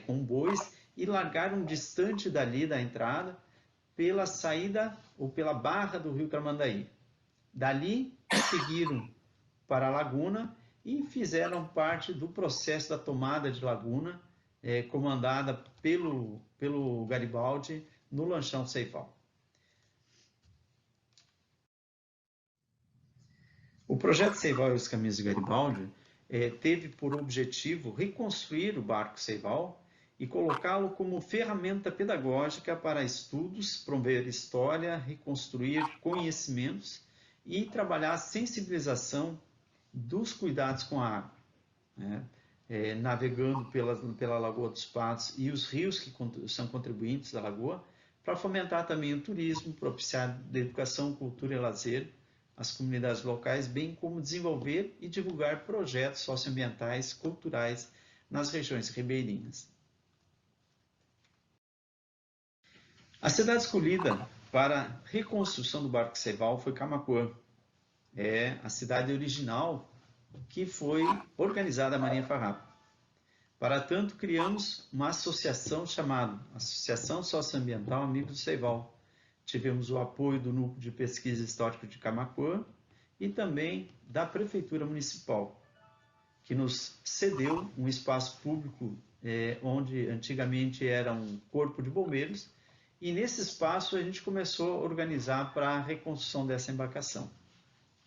com bois e largaram distante dali da entrada pela saída ou pela barra do rio Tramandaí. Dali, seguiram para a laguna e fizeram parte do processo da tomada de laguna, comandada pelo Garibaldi no lanchão Seival. O projeto Seival e os Caminhos de Garibaldi teve por objetivo reconstruir o barco Seival e colocá-lo como ferramenta pedagógica para estudos, promover história, reconstruir conhecimentos e trabalhar a sensibilização dos cuidados com a água, né? Navegando pela Lagoa dos Patos e os rios que são contribuintes da lagoa, para fomentar também o turismo, propiciar a educação, cultura e lazer às comunidades locais, bem como desenvolver e divulgar projetos socioambientais, culturais nas regiões ribeirinhas. A cidade escolhida para a reconstrução do barco Seival foi Camaquã. É a cidade original que foi organizada a Marinha Farrapos. Para tanto, criamos uma associação chamada Associação Socioambiental Amigos do Seival. Tivemos o apoio do Núcleo de Pesquisa Histórica de Camaquã e também da Prefeitura Municipal, que nos cedeu um espaço público onde antigamente era um corpo de bombeiros, e nesse espaço a gente começou a organizar para a reconstrução dessa embarcação.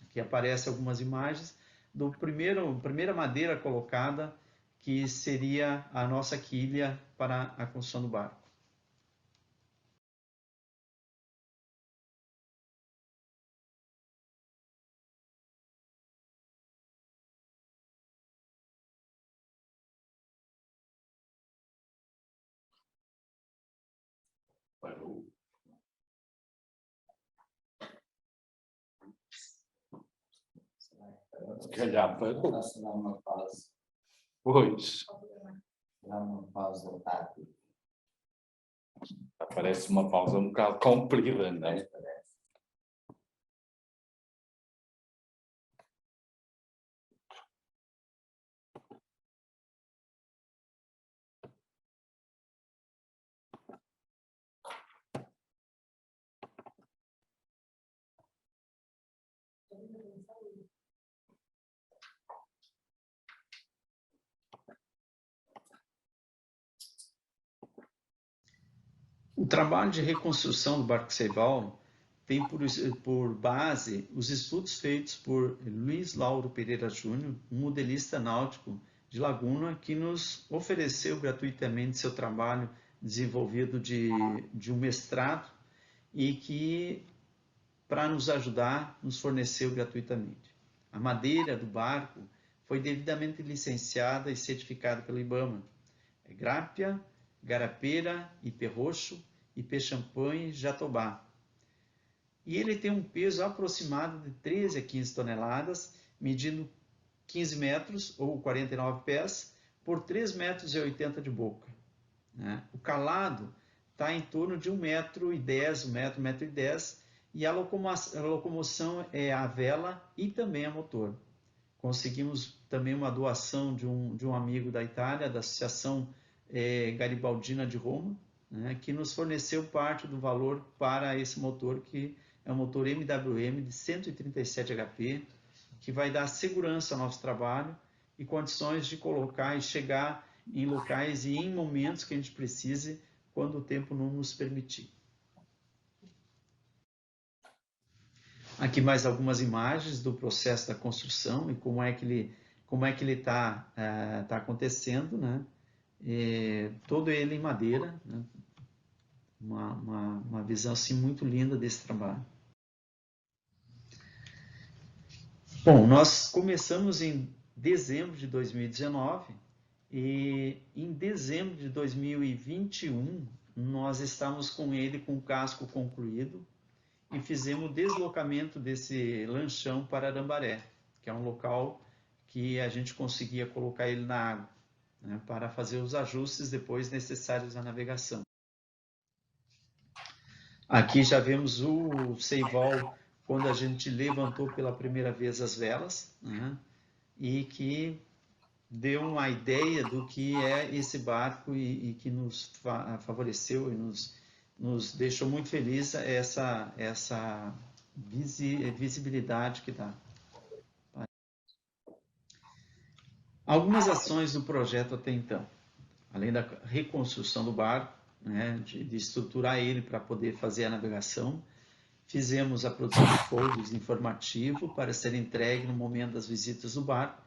Aqui aparecem algumas imagens do primeira madeira colocada, que seria a nossa quilha para a construção do barco. Parou. Se calhar parou. Posso dar uma pausa? Pois. Dar uma pausa tática. Parece uma pausa um bocado comprida, não é? O trabalho de reconstrução do barco Seival tem por base os estudos feitos por Luiz Lauro Pereira Júnior, um modelista náutico de Laguna, que nos ofereceu gratuitamente seu trabalho desenvolvido de um mestrado e que, para nos ajudar, nos forneceu gratuitamente. A madeira do barco foi devidamente licenciada e certificada pelo IBAMA. É grápia, garapeira, ipê roxo, ipê champanhe, jatobá. E ele tem um peso aproximado de 13 a 15 toneladas, medindo 15 metros ou 49 pés por 3,80 metros de boca, né? O calado está em torno de 1,10 m, 1,10 m, e a locomoção é a vela e também a motor. Conseguimos também uma doação de um amigo da Itália, da Associação Garibaldina de Roma, né, que nos forneceu parte do valor para esse motor, que é um motor MWM de 137 HP, que vai dar segurança ao nosso trabalho e condições de colocar e chegar em locais e em momentos que a gente precise, quando o tempo não nos permitir. Aqui mais algumas imagens do processo da construção e como é que ele está acontecendo, né? Todo ele em madeira, né? Uma visão assim muito linda desse trabalho. Bom, nós começamos em dezembro de 2019 e em dezembro de 2021 nós estamos com ele com o casco concluído e fizemos o deslocamento desse lanchão para Arambaré, que é um local que a gente conseguia colocar ele na água, né, para fazer os ajustes depois necessários à navegação. Aqui já vemos o Seival quando a gente levantou pela primeira vez as velas, né, e que deu uma ideia do que é esse barco e que nos favoreceu e nos deixou muito feliz essa visibilidade que dá. Algumas ações do projeto até então, além da reconstrução do barco, né, de estruturar ele para poder fazer a navegação, fizemos a produção de folders informativo para ser entregue no momento das visitas do barco,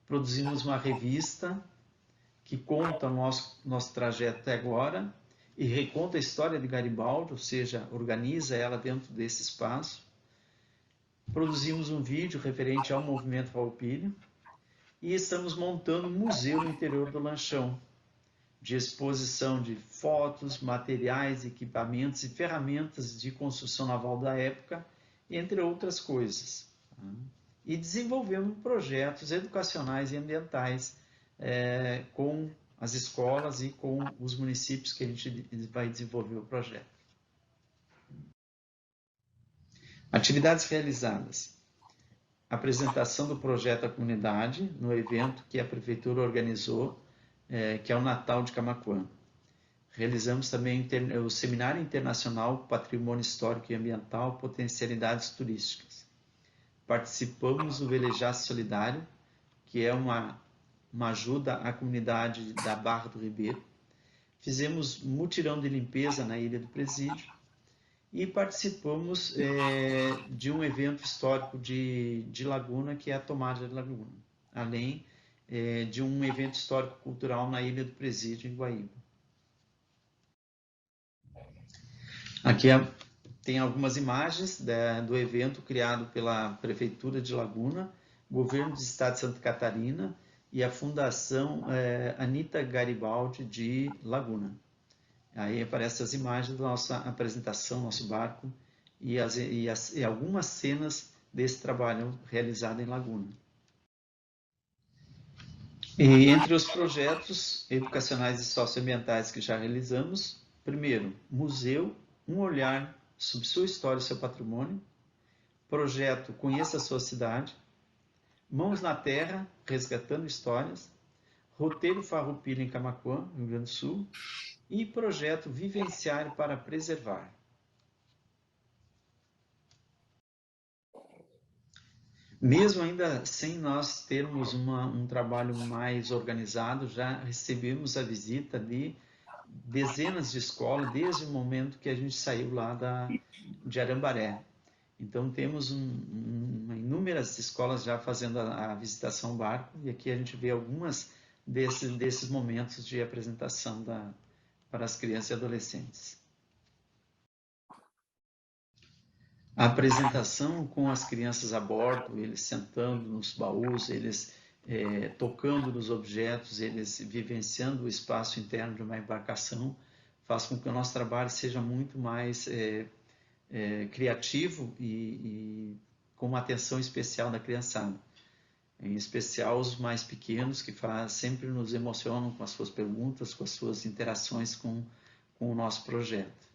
produzimos uma revista que conta o nosso trajeto até agora e reconta a história de Garibaldi, ou seja, organiza ela dentro desse espaço. Produzimos um vídeo referente ao movimento Farroupilha e estamos montando um museu no interior do lanchão, de exposição de fotos, materiais, equipamentos e ferramentas de construção naval da época, entre outras coisas. E desenvolvemos projetos educacionais e ambientais com as escolas e com os municípios que a gente vai desenvolver o projeto. Atividades realizadas. Apresentação do projeto à comunidade no evento que a Prefeitura organizou, que é o Natal de Camaquã. Realizamos também o Seminário Internacional Patrimônio Histórico e Ambiental, Potencialidades Turísticas. Participamos do Velejaço Solidário, que é uma ajuda à comunidade da Barra do Ribeiro. Fizemos mutirão de limpeza na Ilha do Presídio e participamos de um evento histórico de Laguna, que é a Tomada de Laguna, além de um evento histórico-cultural na Ilha do Presídio, em Guaíba. Aqui tem algumas imagens do evento criado pela Prefeitura de Laguna, Governo do Estado de Santa Catarina e a Fundação Anita Garibaldi de Laguna. Aí aparecem as imagens da nossa apresentação, nosso barco e algumas cenas desse trabalho realizado em Laguna. E entre os projetos educacionais e socioambientais que já realizamos, primeiro, museu, um olhar sobre sua história e seu patrimônio, projeto Conheça a Sua Cidade, Mãos na Terra, Resgatando Histórias, roteiro Farroupilha em Camaquã, Rio Grande do Sul, e projeto Vivenciar para Preservar. Mesmo ainda sem nós termos um trabalho mais organizado, já recebemos a visita de dezenas de escolas desde o momento que a gente saiu lá de Arambaré. Então temos inúmeras escolas já fazendo a visitação ao barco, e aqui a gente vê algumas desses momentos de apresentação para as crianças e adolescentes. A apresentação com as crianças a bordo, eles sentando nos baús, eles tocando nos objetos, eles vivenciando o espaço interno de uma embarcação, faz com que o nosso trabalho seja muito mais criativo e com uma atenção especial da criançada. Em especial os mais pequenos, que sempre nos emocionam com as suas perguntas, com as suas interações com o nosso projeto.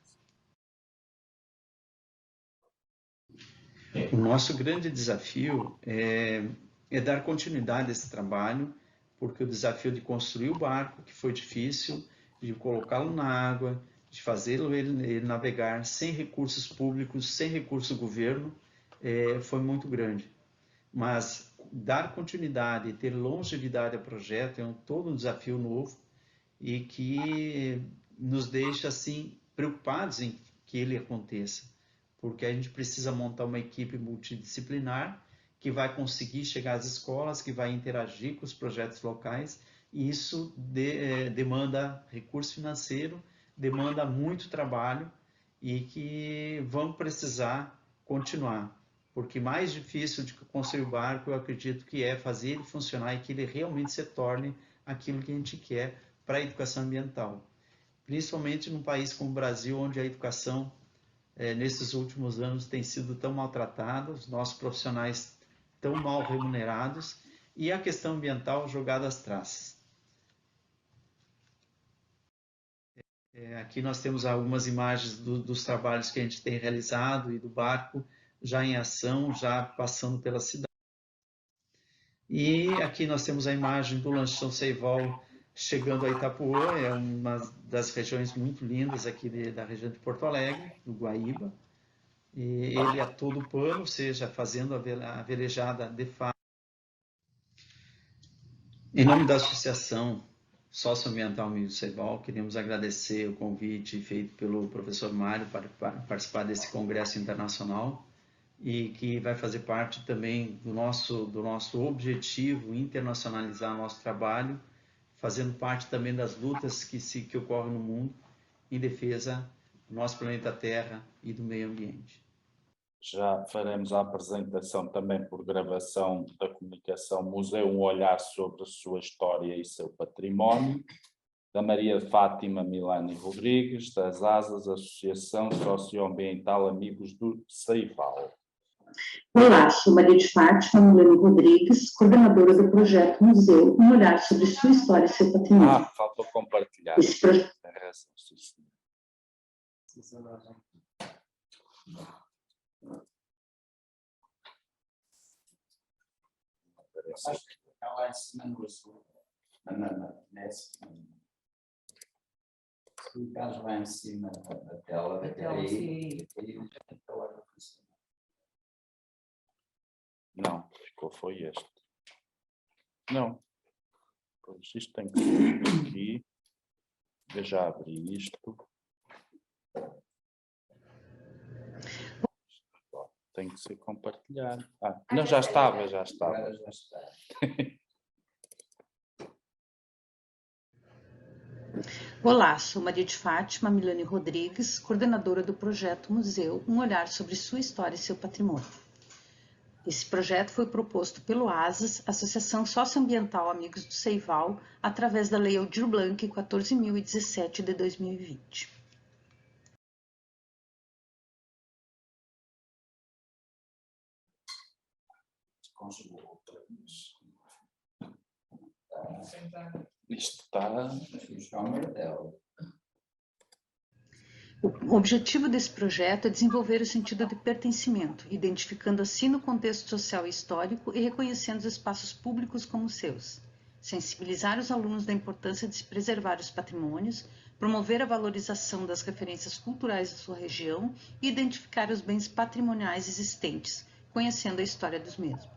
O nosso grande desafio é dar continuidade a esse trabalho, porque o desafio de construir o barco, que foi difícil, de colocá-lo na água, de fazê-lo ele navegar sem recursos públicos, sem recurso do governo, foi muito grande. Mas dar continuidade e ter longevidade ao projeto é todo um desafio novo e que nos deixa assim preocupados em que ele aconteça, porque a gente precisa montar uma equipe multidisciplinar que vai conseguir chegar às escolas, que vai interagir com os projetos locais, e isso demanda recurso financeiro, demanda muito trabalho e que vamos precisar continuar. porque mais difícil de construir o barco, eu acredito que é fazer ele funcionar e que ele realmente se torne aquilo que a gente quer para a educação ambiental. Principalmente num país como o Brasil, onde a educação, nesses últimos anos, tem sido tão maltratada, os nossos profissionais tão mal remunerados e a questão ambiental jogada às traças. Aqui nós temos algumas imagens dos trabalhos que a gente tem realizado e do barco já em ação, já passando pela cidade. E aqui nós temos a imagem do Lanchão Ceivol chegando a Itapuã, é uma das regiões muito lindas aqui da região de Porto Alegre, do Guaíba. E ele a todo pano, ou seja, fazendo a velejada de fato. Em nome da Associação Socioambiental Amigos do Ceivol, queremos agradecer o convite feito pelo professor Mário para participar desse congresso internacional e que vai fazer parte também do nosso objetivo internacionalizar nosso trabalho, fazendo parte também das lutas que ocorrem no mundo em defesa do nosso planeta Terra e do meio ambiente. Já faremos a apresentação também por gravação da comunicação Museu, um olhar sobre a sua história e seu património, da Maria Fátima Milani Rodrigues, das ASAS, Associação Socioambiental Amigos do Ceivol. Olá, sou Maria de Fátima Milani Rodrigues, coordenadora do projeto Museu, um olhar sobre sua história e seu patrimônio. Faltou compartilhar. Esse projeto... Tem razão, sim, senhor. Acho que está lá em cima no azul. Se clicares lá em cima da tela, aí Não, foi este. Não. Pois isto tem que ser aqui. Eu já abri isto. Tem que ser compartilhado. Não, já estava. agora já está. Olá, sou Maria de Fátima Milani Rodrigues, coordenadora do projeto Museu, um olhar sobre sua história e seu patrimônio. Esse projeto foi proposto pelo ASAS, Associação Socioambiental Amigos do Ceivol, através da Lei Aldir Blanc 14.017 de 2020. Isto está. O objetivo desse projeto é desenvolver o sentido de pertencimento, identificando assim no contexto social e histórico e reconhecendo os espaços públicos como seus. Sensibilizar os alunos da importância de se preservar os patrimônios, promover a valorização das referências culturais da sua região e identificar os bens patrimoniais existentes, conhecendo a história dos mesmos.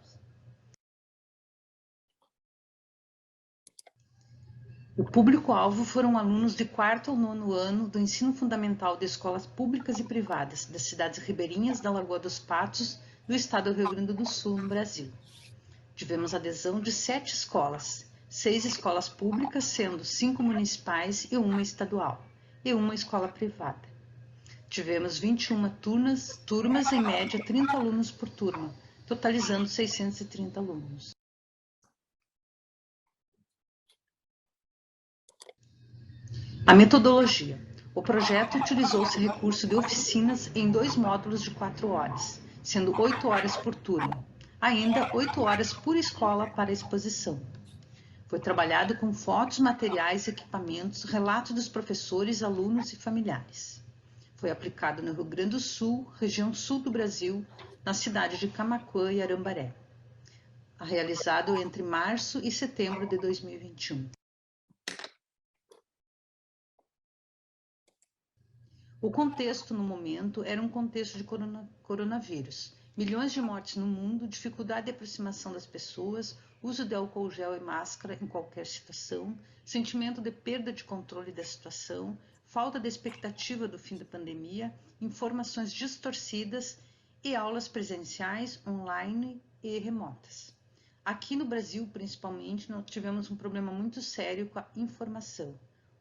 O público-alvo foram alunos de 4º ao 9º ano do ensino fundamental de escolas públicas e privadas das cidades ribeirinhas da Lagoa dos Patos, do estado do Rio Grande do Sul, no Brasil. Tivemos adesão de 7 escolas, 6 escolas públicas, sendo 5 municipais e 1 estadual, e 1 escola privada. Tivemos 21 turmas, em média 30 alunos por turma, totalizando 630 alunos. A metodologia. O projeto utilizou-se recurso de oficinas em 2 módulos de 4 horas, sendo 8 horas por turma, ainda 8 horas por escola para a exposição. Foi trabalhado com fotos, materiais, equipamentos, relatos dos professores, alunos e familiares. Foi aplicado no Rio Grande do Sul, região sul do Brasil, na cidade de Camaquã e Arambaré. Realizado entre março e setembro de 2021. O contexto no momento era um contexto de coronavírus. Milhões de mortes no mundo, dificuldade de aproximação das pessoas, uso de álcool gel e máscara em qualquer situação, sentimento de perda de controle da situação, falta de expectativa do fim da pandemia, informações distorcidas e aulas presenciais, online e remotas. Aqui no Brasil, principalmente, nós tivemos um problema muito sério com a informação.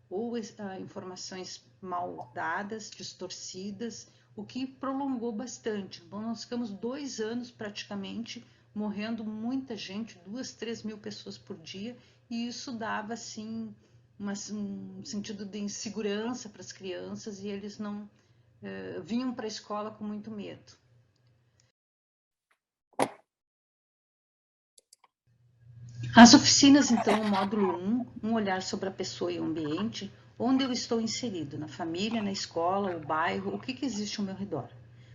Ou informações mal dadas, distorcidas, o que prolongou bastante. Bom, nós ficamos 2 anos praticamente morrendo muita gente, 2, 3 mil pessoas por dia, e isso dava assim um sentido de insegurança para as crianças e eles não vinham para a escola com muito medo. As oficinas, então, o módulo 1, um olhar sobre a pessoa e o ambiente, onde eu estou inserido, na família, na escola, o bairro, o que existe ao meu redor.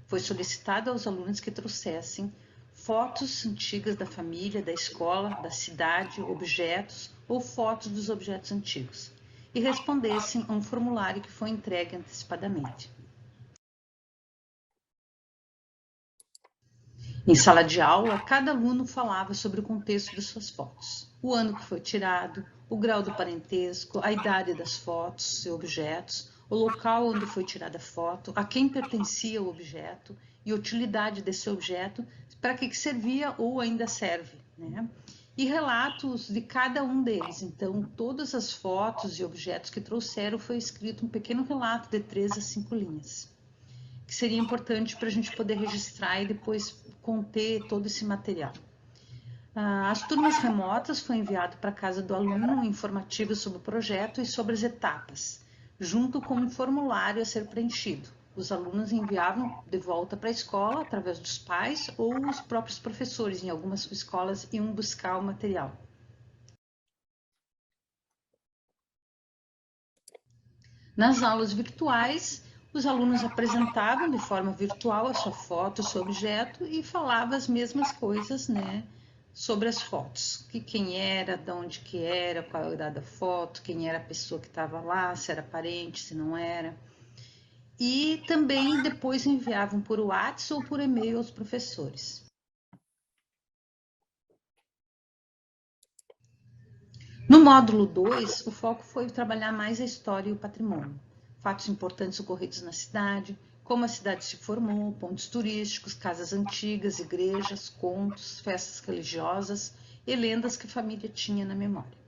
Foi solicitado aos alunos que trouxessem fotos antigas da família, da escola, da cidade, objetos ou fotos dos objetos antigos, e respondessem a um formulário que foi entregue antecipadamente. Em sala de aula, cada aluno falava sobre o contexto de suas fotos, o ano que foi tirado, o grau do parentesco, a idade das fotos e objetos, o local onde foi tirada a foto, a quem pertencia o objeto e a utilidade desse objeto, para que servia ou ainda serve, né? E relatos de cada um deles. Então, todas as fotos e objetos que trouxeram foi escrito um pequeno relato de 3 a 5 linhas, que seria importante para a gente poder registrar e depois conter todo esse material. As turmas remotas foi enviado para a casa do aluno um informativo sobre o projeto e sobre as etapas, junto com um formulário a ser preenchido. Os alunos enviavam de volta para a escola através dos pais ou os próprios professores, em algumas escolas, iam buscar o material. Nas aulas virtuais, os alunos apresentavam de forma virtual a sua foto, o seu objeto e falavam as mesmas coisas, né, sobre as fotos. Quem era, de onde que era, qual a idade da foto, quem era a pessoa que estava lá, se era parente, se não era. E também depois enviavam por WhatsApp ou por e-mail aos professores. No módulo 2, o foco foi trabalhar mais a história e o patrimônio. Fatos importantes ocorridos na cidade, como a cidade se formou, pontos turísticos, casas antigas, igrejas, contos, festas religiosas e lendas que a família tinha na memória.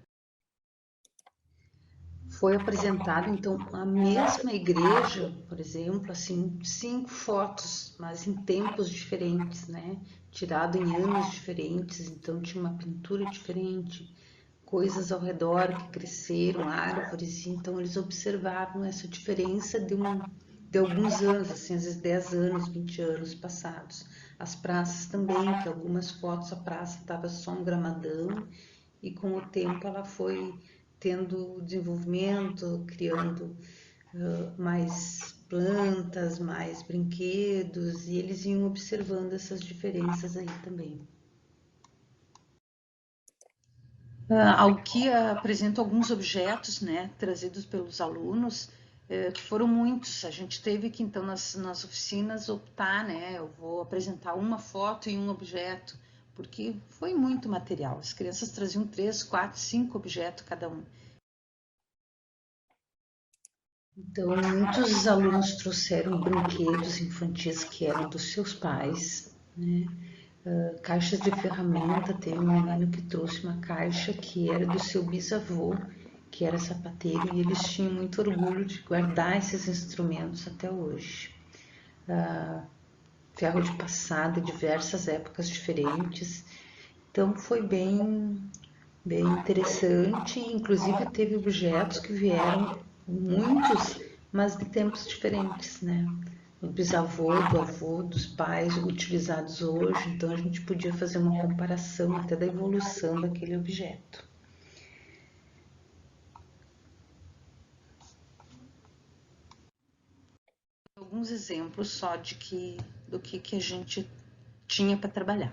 Foi apresentado, então, a mesma igreja, por exemplo, assim, 5 fotos, mas em tempos diferentes, né? Tirado em anos diferentes, então tinha uma pintura diferente, coisas ao redor que cresceram, árvores, então eles observavam essa diferença de alguns anos, assim, às vezes 10 anos, 20 anos passados. As praças também, que algumas fotos a praça estava só um gramadão e com o tempo ela foi tendo desenvolvimento, criando mais plantas, mais brinquedos, e eles iam observando essas diferenças aí também. Ao que apresento alguns objetos, né, trazidos pelos alunos, que foram muitos. A gente teve que, então, nas oficinas optar, né, eu vou apresentar uma foto e um objeto, porque foi muito material. As crianças traziam 3, 4, 5 objetos cada um. Então, muitos alunos trouxeram brinquedos infantis que eram dos seus pais, né? Caixas de ferramenta, teve um menino que trouxe uma caixa que era do seu bisavô, que era sapateiro, e eles tinham muito orgulho de guardar esses instrumentos até hoje. Ferro de passado, diversas épocas diferentes, então foi bem interessante, inclusive teve objetos que vieram, muitos, mas de tempos diferentes, né? Do bisavô, do avô, dos pais utilizados hoje, então a gente podia fazer uma comparação até da evolução daquele objeto. Alguns exemplos só do que a gente tinha para trabalhar.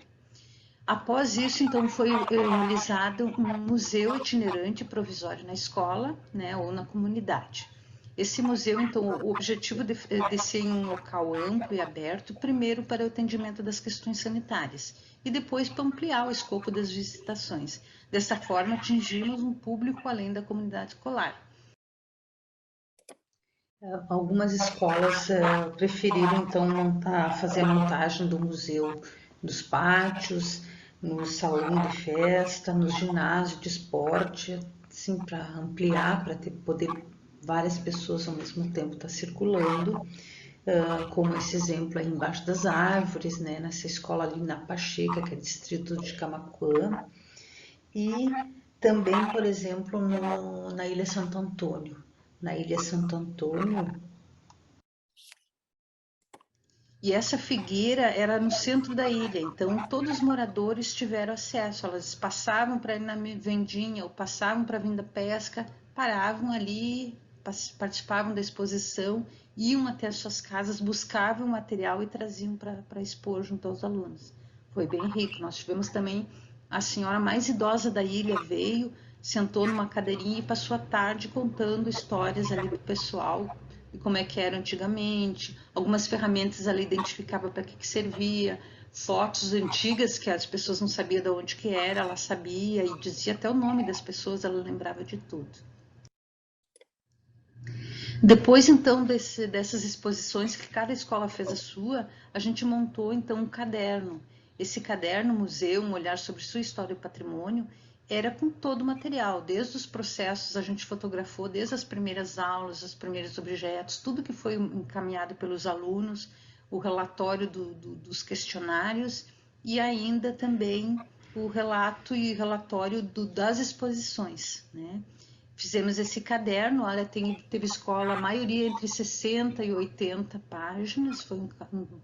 Após isso, então, foi realizado um museu itinerante provisório na escola, né, ou na comunidade. Esse museu, então, o objetivo de ser em um local amplo e aberto, primeiro para o atendimento das questões sanitárias e depois para ampliar o escopo das visitações. Dessa forma, atingimos um público além da comunidade escolar. Algumas escolas preferiram, então, fazer a montagem do museu dos pátios, no salão de festa, no ginásio de esporte, assim, para ampliar, para poder várias pessoas ao mesmo tempo estar circulando. como esse exemplo aí embaixo das árvores, né, nessa escola ali na Pacheca, que é distrito de Camaquã, e também, por exemplo, na Ilha Santo Antônio. Na Ilha Santo Antônio, e essa figueira era no centro da ilha, então todos os moradores tiveram acesso. Elas passavam para ir na vendinha ou passavam para vir da pesca, paravam ali, participavam da exposição, iam até as suas casas, buscavam o material e traziam para expor junto aos alunos. Foi bem rico. Nós tivemos também a senhora mais idosa da ilha veio, sentou numa cadeirinha e passou a tarde contando histórias ali do pessoal e como é que era antigamente, algumas ferramentas ela identificava para que servia, fotos antigas que as pessoas não sabiam de onde que era, ela sabia e dizia até o nome das pessoas, ela lembrava de tudo. Depois então dessas exposições que cada escola fez a sua, a gente montou então um caderno. Esse caderno, Museu, um olhar sobre sua história e patrimônio, era com todo o material, desde os processos, a gente fotografou desde as primeiras aulas, os primeiros objetos, tudo que foi encaminhado pelos alunos, o relatório dos questionários e ainda também o relato e relatório das exposições, né? Fizemos esse caderno, olha, teve escola, a maioria entre 60 e 80 páginas, foi um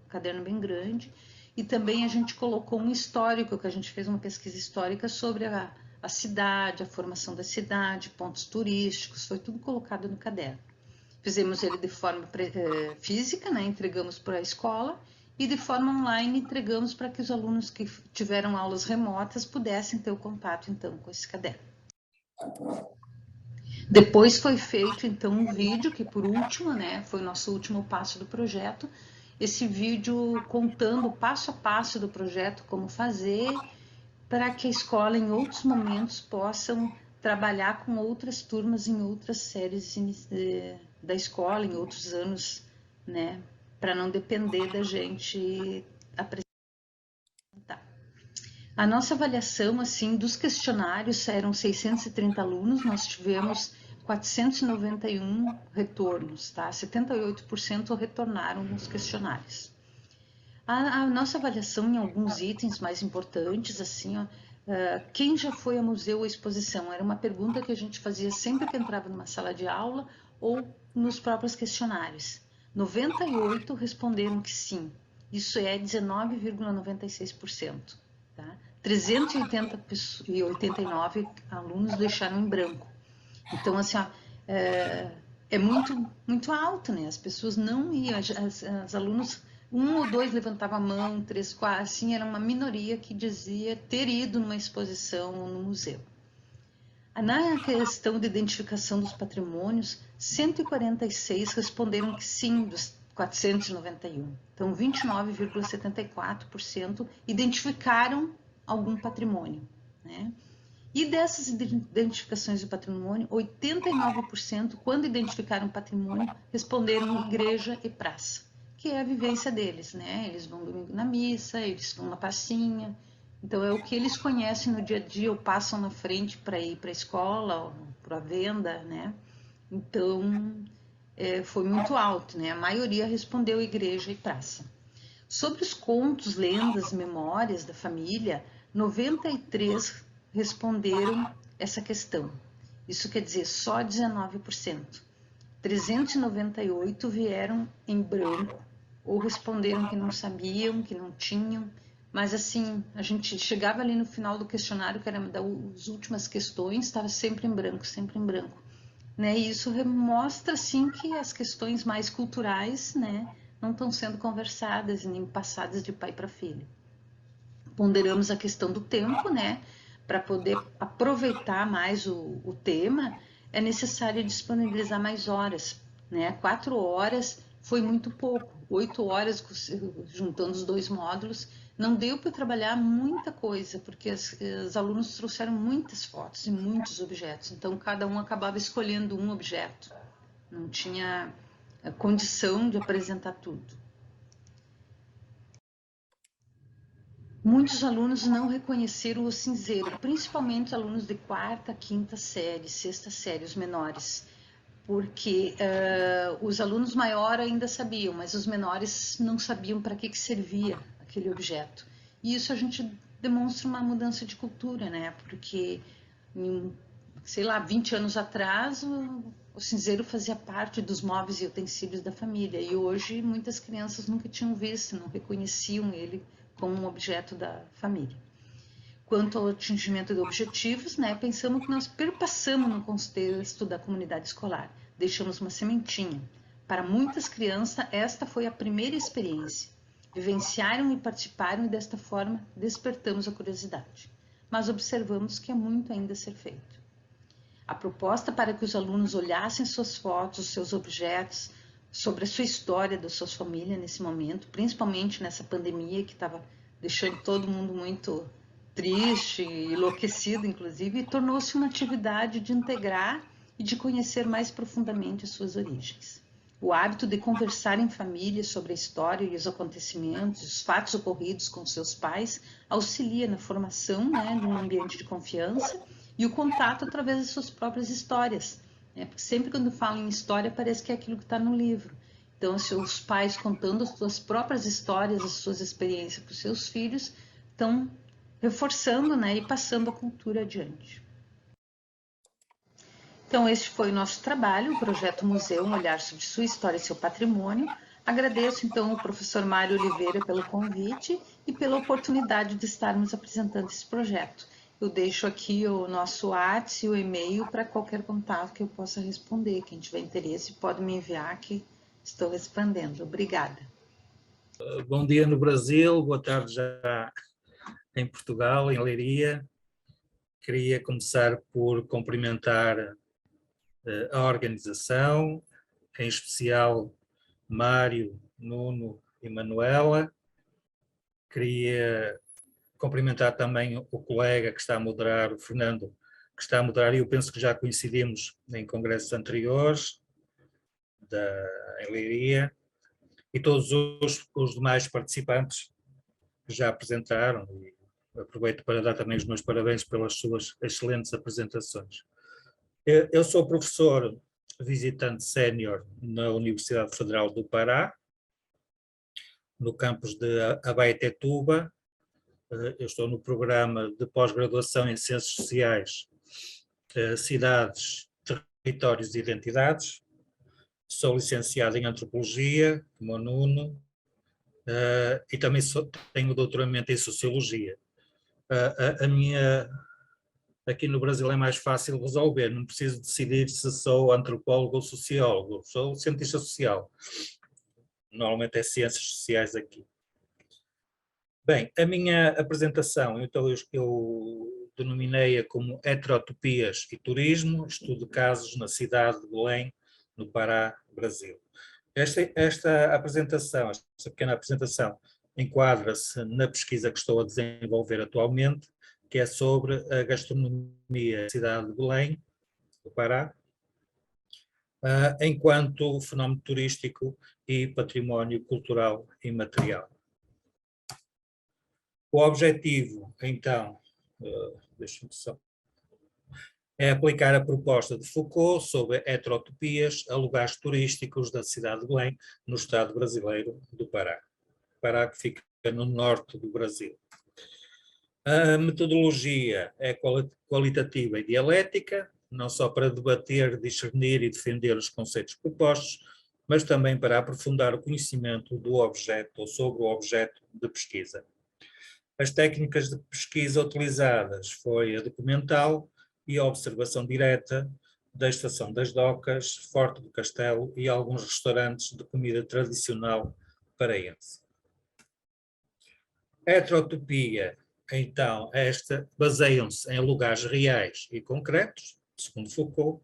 caderno bem grande, e também a gente colocou um histórico, que a gente fez uma pesquisa histórica sobre a cidade, a formação da cidade, pontos turísticos, foi tudo colocado no caderno. Fizemos ele de forma física, né, entregamos para a escola, e de forma online entregamos para que os alunos que tiveram aulas remotas pudessem ter o contato, então, com esse caderno. Depois foi feito, então, um vídeo, que por último, né, foi o nosso último passo do projeto, esse vídeo contando passo a passo do projeto, como fazer, para que a escola, em outros momentos, possam trabalhar com outras turmas em outras séries da escola, em outros anos, né, para não depender da gente apresentar. A nossa avaliação, assim, dos questionários, eram 630 alunos, nós tivemos 491 retornos, tá? 78% retornaram nos questionários. A nossa avaliação em alguns itens mais importantes, assim, ó, quem já foi a museu ou exposição? Era uma pergunta que a gente fazia sempre que entrava numa sala de aula ou nos próprios questionários. 98 responderam que sim, isso é 19,96%. Tá? 389 alunos deixaram em branco. Então, assim, ó, é muito alto, né? As pessoas não iam, as alunos, 1 ou 2 levantavam a mão, 3, 4, assim, era uma minoria que dizia ter ido numa exposição ou no museu. Na questão de identificação dos patrimônios, 146 responderam que sim, dos 491. Então, 29,74% identificaram algum patrimônio, né? E dessas identificações de patrimônio, 89%, quando identificaram patrimônio, responderam igreja e praça, que é a vivência deles, né? Eles vão domingo na missa, eles vão na pracinha, então é o que eles conhecem no dia a dia, ou passam na frente para ir para a escola, ou para a venda, né? Então, foi muito alto, né? A maioria respondeu igreja e praça. Sobre os contos, lendas, memórias da família, 93 responderam essa questão. Isso quer dizer só 19%. 398 vieram em branco ou responderam que não sabiam, que não tinham. Mas assim, a gente chegava ali no final do questionário, que era das últimas questões, estava sempre em branco, sempre em branco. Né? E isso mostra, sim, que as questões mais culturais, né, não estão sendo conversadas nem passadas de pai para filho. Ponderamos a questão do tempo, né? Para poder aproveitar mais o tema, é necessário disponibilizar mais horas, né? 4 horas foi muito pouco, 8 horas juntando os 2 módulos, não deu para trabalhar muita coisa, porque os alunos trouxeram muitas fotos e muitos objetos, então cada um acabava escolhendo um objeto, não tinha a condição de apresentar tudo. Muitos alunos não reconheceram o cinzeiro, principalmente alunos de 4ª, 5ª série, 6ª série, os menores. porque os alunos maiores ainda sabiam, mas os menores não sabiam para que servia aquele objeto. E isso a gente demonstra uma mudança de cultura, né? Porque, sei lá, 20 anos atrás, o cinzeiro fazia parte dos móveis e utensílios da família. E hoje muitas crianças nunca tinham visto, não reconheciam ele como um objeto da família. Quanto ao atingimento de objetivos, né, pensamos que nós perpassamos no contexto da comunidade escolar, deixamos uma sementinha. Para muitas crianças, esta foi a primeira experiência. Vivenciaram e participaram e desta forma despertamos a curiosidade. Mas observamos que há muito ainda a ser feito. A proposta para que os alunos olhassem suas fotos, seus objetos, sobre a sua história das suas famílias nesse momento, principalmente nessa pandemia que estava deixando todo mundo muito triste, enlouquecido, inclusive, e tornou-se uma atividade de integrar e de conhecer mais profundamente as suas origens. O hábito de conversar em família sobre a história e os acontecimentos, os fatos ocorridos com seus pais, auxilia na formação, né, de um ambiente de confiança e o contato através das suas próprias histórias. Porque sempre quando falam em história, parece que é aquilo que está no livro. Então, os pais contando as suas próprias histórias, as suas experiências para os seus filhos, estão reforçando, né, e passando a cultura adiante. Então, este foi o nosso trabalho, o Projeto Museu, um olhar sobre sua história e seu patrimônio. Agradeço, então, ao professor Mário Oliveira pelo convite e pela oportunidade de estarmos apresentando esse projeto. Eu deixo aqui o nosso WhatsApp e o e-mail para qualquer contato que eu possa responder. Quem tiver interesse pode me enviar, que estou respondendo. Obrigada. Bom dia no Brasil, boa tarde já em Portugal, em Leiria. Queria começar por cumprimentar a organização, em especial Mário, Nuno e Manuela. Queria cumprimentar também o colega que está a moderar, o Fernando, que está a moderar, e eu penso que já coincidimos em congressos anteriores em Leiria, e todos os demais participantes que já apresentaram, e aproveito para dar também os meus parabéns pelas suas excelentes apresentações. Eu sou professor visitante sénior na Universidade Federal do Pará, no campus de Abaetetuba. Eu estou no programa de pós-graduação em Ciências Sociais, Cidades, Territórios e Identidades. Sou licenciado em Antropologia, como o Nuno, e também tenho doutoramento em Sociologia. Aqui no Brasil é mais fácil resolver, não preciso decidir se sou antropólogo ou sociólogo, sou cientista social. Normalmente é Ciências Sociais aqui. Bem, a minha apresentação, então eu denominei-a como Heterotopias e Turismo, estudo de casos na cidade de Belém, no Pará, Brasil. Esta apresentação, esta pequena apresentação, enquadra-se na pesquisa que estou a desenvolver atualmente, que é sobre a gastronomia da cidade de Belém, do Pará, enquanto fenómeno turístico e património cultural e material. O objetivo, então, deixa-me só, é aplicar a proposta de Foucault sobre heterotopias a lugares turísticos da cidade de Belém, no estado brasileiro do Pará. Pará, que fica no norte do Brasil. A metodologia é qualitativa e dialética, não só para debater, discernir e defender os conceitos propostos, mas também para aprofundar o conhecimento do objeto ou sobre o objeto de pesquisa. As técnicas de pesquisa utilizadas foi a documental e a observação direta da Estação das Docas, Forte do Castelo e alguns restaurantes de comida tradicional paraense. A heterotopia, então, baseiam-se em lugares reais e concretos, segundo Foucault,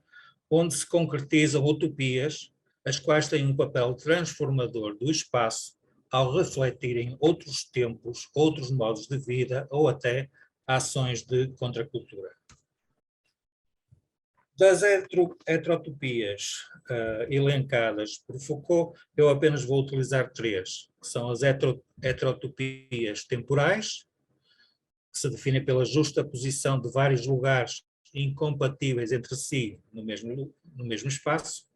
onde se concretizam utopias, as quais têm um papel transformador do espaço ao refletirem outros tempos, outros modos de vida ou até ações de contracultura. Das heterotopias elencadas por Foucault, eu apenas vou utilizar três, que são as heterotopias temporais, que se definem pela justaposição de vários lugares incompatíveis entre si no mesmo espaço.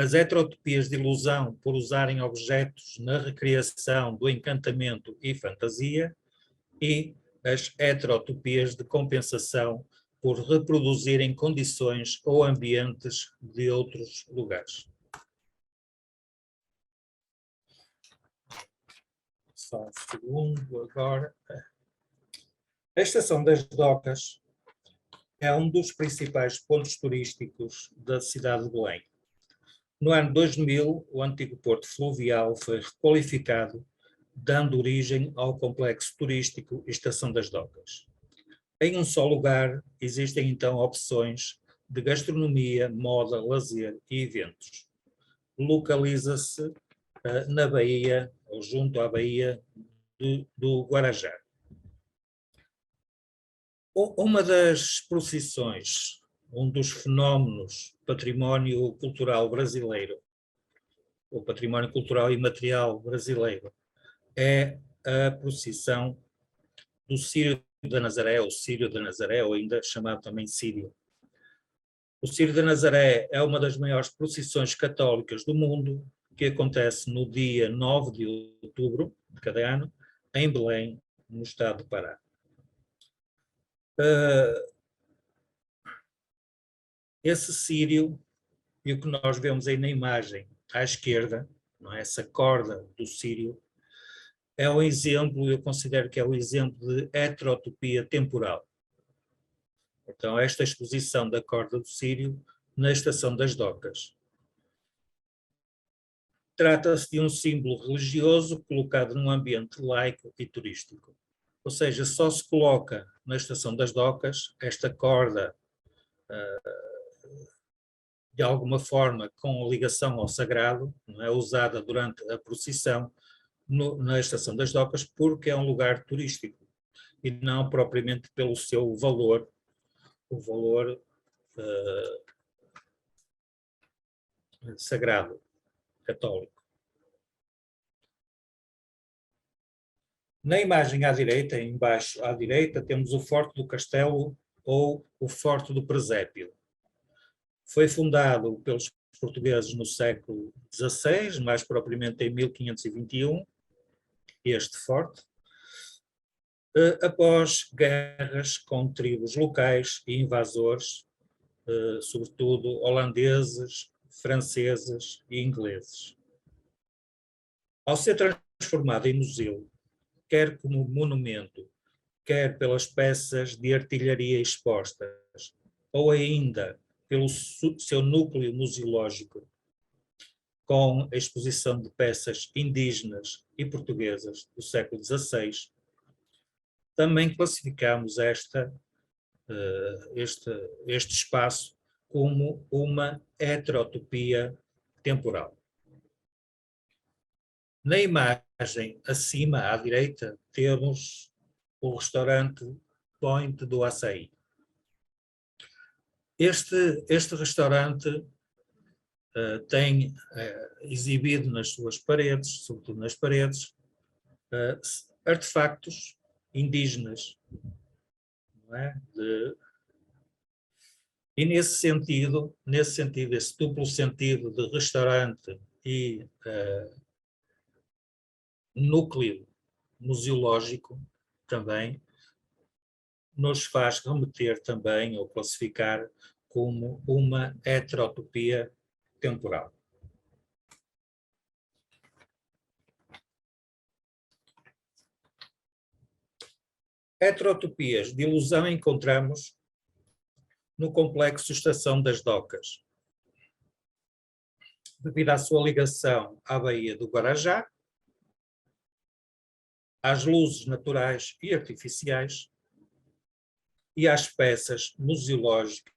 as heterotopias de ilusão por usarem objetos na recriação do encantamento e fantasia, e as heterotopias de compensação por reproduzirem condições ou ambientes de outros lugares. Só um segundo agora. A Estação das Docas é um dos principais pontos turísticos da cidade de Belém. No ano 2000, o antigo porto fluvial foi requalificado, dando origem ao complexo turístico Estação das Docas. Em um só lugar, existem então opções de gastronomia, moda, lazer e eventos. Localiza-se na Baía, ou junto à Baía do Guarajá. Uma das procissões, um dos fenómenos património cultural brasileiro, o património cultural imaterial brasileiro, é a procissão do Círio da Nazaré, ou Círio da Nazaré, ou ainda chamado também Círio. O Círio da Nazaré é uma das maiores procissões católicas do mundo, que acontece no dia 9 de outubro de cada ano, em Belém, no estado do Pará. Esse Círio, e o que nós vemos aí na imagem à esquerda, não é? Essa corda do Círio, é um exemplo, eu considero que é um exemplo de heterotopia temporal. Então, esta exposição da corda do Círio na Estação das Docas. Trata-se de um símbolo religioso colocado num ambiente laico e turístico. Ou seja, só se coloca na Estação das Docas esta corda de alguma forma com ligação ao sagrado, não é, usada durante a procissão na Estação das Docas, porque é um lugar turístico e não propriamente pelo seu valor, o valor sagrado, católico. Na imagem à direita, embaixo à direita, temos o Forte do Castelo ou o Forte do Presépio. Foi fundado pelos portugueses no século XVI, mais propriamente em 1521, este forte, após guerras com tribos locais e invasores, sobretudo holandeses, franceses e ingleses. Ao ser transformado em museu, quer como monumento, quer pelas peças de artilharia expostas, ou ainda pelo seu núcleo museológico, com a exposição de peças indígenas e portuguesas do século XVI, também classificamos este espaço como uma heterotopia temporal. Na imagem acima, à direita, temos o restaurante Point do Açaí. Este restaurante tem exibido nas suas paredes, sobretudo nas paredes, artefactos indígenas, não é? E nesse sentido, esse duplo sentido de restaurante e núcleo museológico também nos faz remeter também ou classificar como uma heterotopia temporal. Heterotopias de ilusão encontramos no complexo Estação das Docas, devido à sua ligação à Baía do Guarajá, às luzes naturais e artificiais e às peças museológicas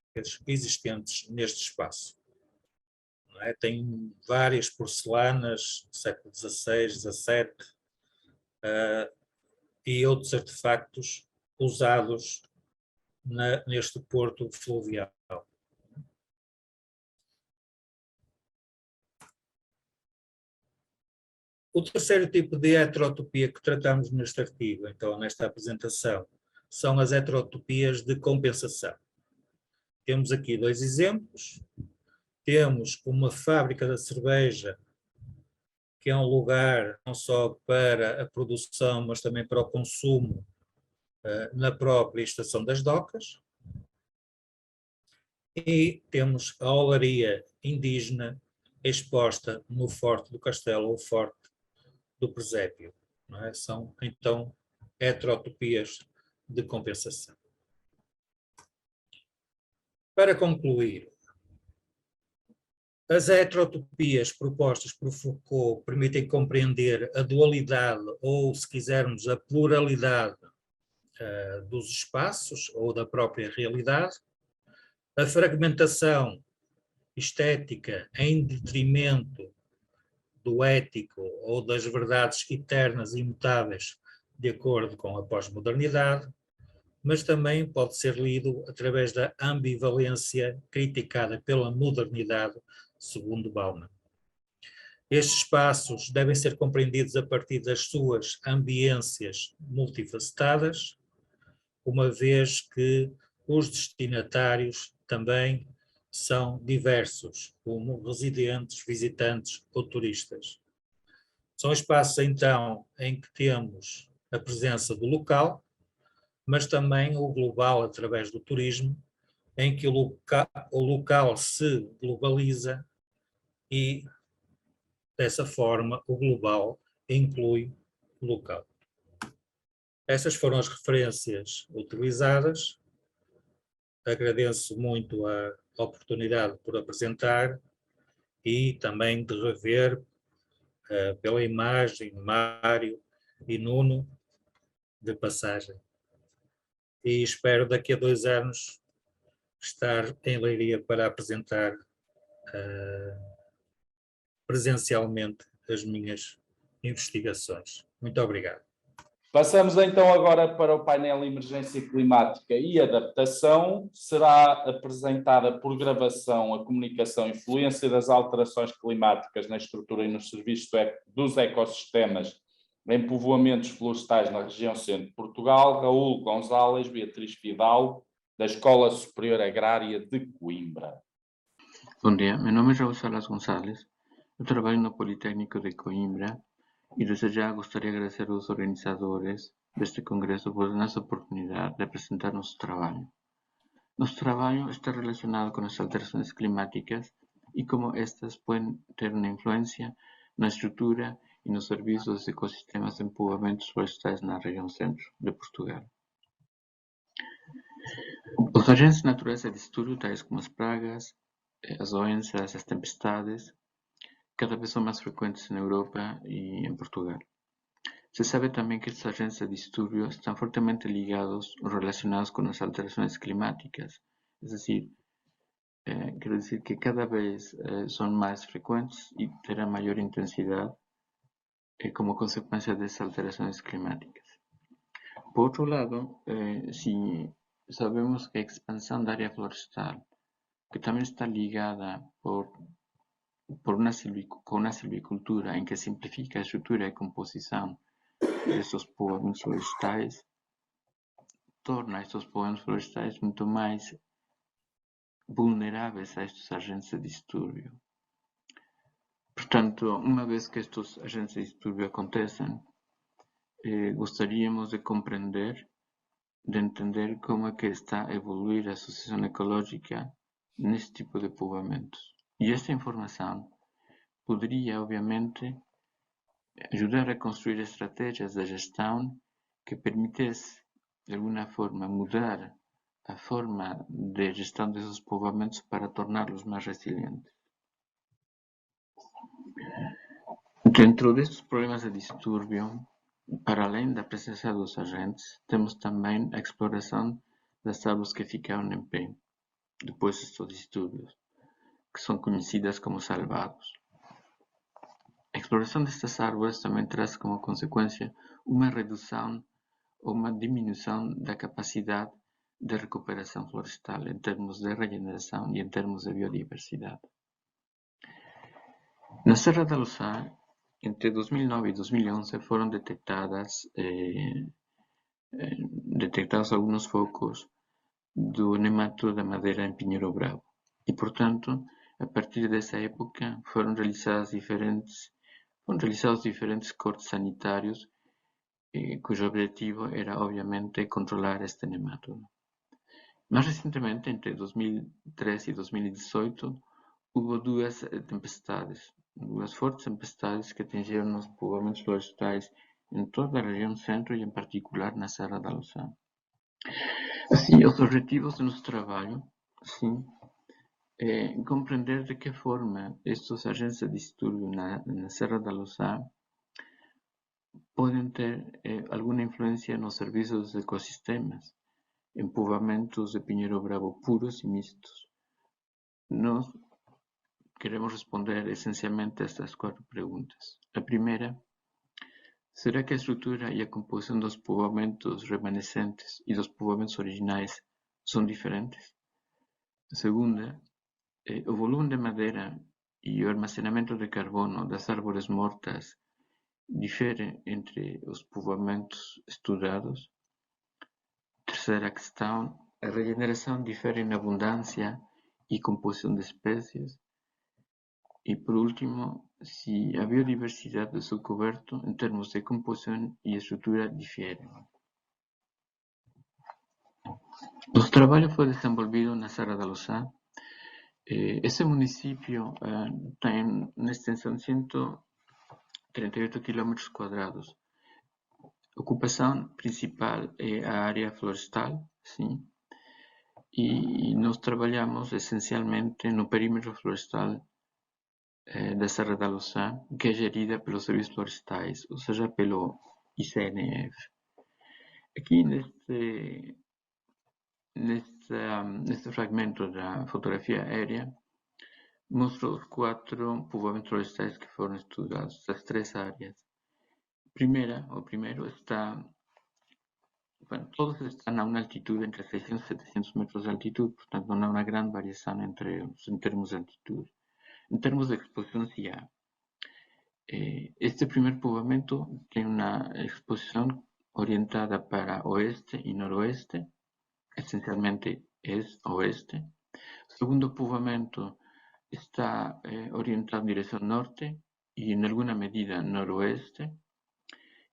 existentes neste espaço. Não é? Tem várias porcelanas do século XVI, XVII e outros artefactos usados neste porto fluvial. O terceiro tipo de heterotopia que tratamos neste artigo, então nesta apresentação, são as heterotopias de compensação. Temos aqui dois exemplos. temos uma fábrica da cerveja, que é um lugar não só para a produção, mas também para o consumo na própria Estação das Docas. E temos a olaria indígena exposta no Forte do Castelo, ou Forte do Presépio. Não é? São, então, heterotopias de compensação. Para concluir, as heterotopias propostas por Foucault permitem compreender a dualidade, ou, se quisermos, a pluralidade dos espaços ou da própria realidade, a fragmentação estética em detrimento do ético ou das verdades eternas e imutáveis de acordo com a pós-modernidade, mas também pode ser lido através da ambivalência criticada pela modernidade, segundo Bauman. Estes espaços devem ser compreendidos a partir das suas ambiências multifacetadas, uma vez que os destinatários também são diversos, como residentes, visitantes ou turistas. São espaços, então, em que temos a presença do local, mas também o global através do turismo, em que o local se globaliza e, dessa forma, o global inclui o local. Essas foram as referências utilizadas. Agradeço muito a oportunidade por apresentar e também de rever pela imagem Mário e Nuno de passagem. E espero daqui a 2 anos estar em Leiria para apresentar presencialmente as minhas investigações. Muito obrigado. Passamos então agora para o painel Emergência Climática e Adaptação. Será apresentada por gravação a comunicação e influência das alterações climáticas na estrutura e nos serviços dos ecossistemas em povoamentos florestais na região centro de Portugal. Raul Gonzalez, Beatriz Fidalgo, da Escola Superior Agrária de Coimbra. Bom dia, meu nome é Raul Salas Gonzalez, eu trabalho no Politécnico de Coimbra e desde já gostaria de agradecer aos organizadores deste congresso por dar-nos a oportunidade de apresentar nosso trabalho. Nosso trabalho está relacionado com as alterações climáticas e como estas podem ter uma influência na estrutura e nos serviços dos ecossistemas em povoamentos florestais na região centro de Portugal. Os agentes naturais de distúrbio, tais como as pragas, as doenças, as tempestades, cada vez são mais frequentes na Europa e em Portugal. Se sabe também que estes agentes de distúrbio estão fortemente ligados ou relacionados com as alterações climáticas, é decir, quero dizer que cada vez são mais frequentes e terão maior intensidade como consequência dessas alterações climáticas. Por outro lado, se sabemos que a expansão da área florestal, que também está ligada com una silvicultura em que simplifica a estrutura e composição desses povoamentos florestais, torna estes povoamentos florestais muito mais vulneráveis a estes agentes de distúrbio. Portanto, uma vez que estes agentes de distúrbio acontecem, gostaríamos de compreender, de entender como é que está a evoluir a sucessão ecológica neste tipo de povoamentos. E esta informação poderia, obviamente, ajudar a construir estratégias de gestão que permitisse, de alguma forma, mudar a forma de gestão desses povoamentos para torná-los mais resilientes. Dentro destes problemas de distúrbio, para além da presença dos agentes, temos também a exploração das árvores que ficaram em pé depois destes distúrbios, que são conhecidas como salvados. A exploração destas árvores também traz como consequência uma redução ou uma diminuição da capacidade de recuperação florestal em termos de regeneração e em termos de biodiversidade. Na Serra da Lousã, entre 2009 e 2011 foram detectados alguns focos do nemátodo da madeira em Pinheiro Bravo e, portanto, A partir dessa época foram realizados diferentes cortes sanitários, cujo objetivo era, obviamente, controlar este nemátodo. Mais recentemente, entre 2013 e 2018, houve duas fortes tempestades que atingiram os povoamentos florestais em toda a região centro e, em particular, na Serra da Louçã. Assim, os objetivos do nosso trabalho, sim, é compreender de que forma estes agentes de distúrbio na Serra da Louçã podem ter alguma influência nos serviços dos ecossistemas, em povoamentos de pinheiro bravo puros e mistos. Nós queremos responder essencialmente a estas 4 perguntas. A primeira, será que a estrutura e a composição dos povoamentos remanescentes e dos povoamentos originais são diferentes? A segunda, o volume de madeira e o armazenamento de carbono das árvores mortas difere entre os povoamentos estudados? Terceira questão, a regeneração difere em abundância e composição de espécies? E por último, se a biodiversidade do subcoberto em termos de composição e estrutura difere. Nosso trabalho foi desenvolvido na Serra da Louçã. Esse município tem uma extensão de 138 km². A ocupação principal é a área florestal, sim, e nós trabalhamos essencialmente no perímetro florestal da Serra da Louçã, que é gerida pelos serviços florestais, ou seja, pelo ICNF. Aqui neste fragmento da fotografia aérea, mostro os 4 povoamentos florestais que foram estudados, das 3 áreas. O primeiro está, todos estão a uma altitude entre 600 e 700 metros de altitude, portanto não há uma grande variação entre eles em termos de altitude. Em termos de exposição, sim há. Este primeiro povoamento tem uma exposição orientada para oeste e noroeste, essencialmente oeste. O segundo povoamento está orientado em direção norte e, em alguma medida, noroeste.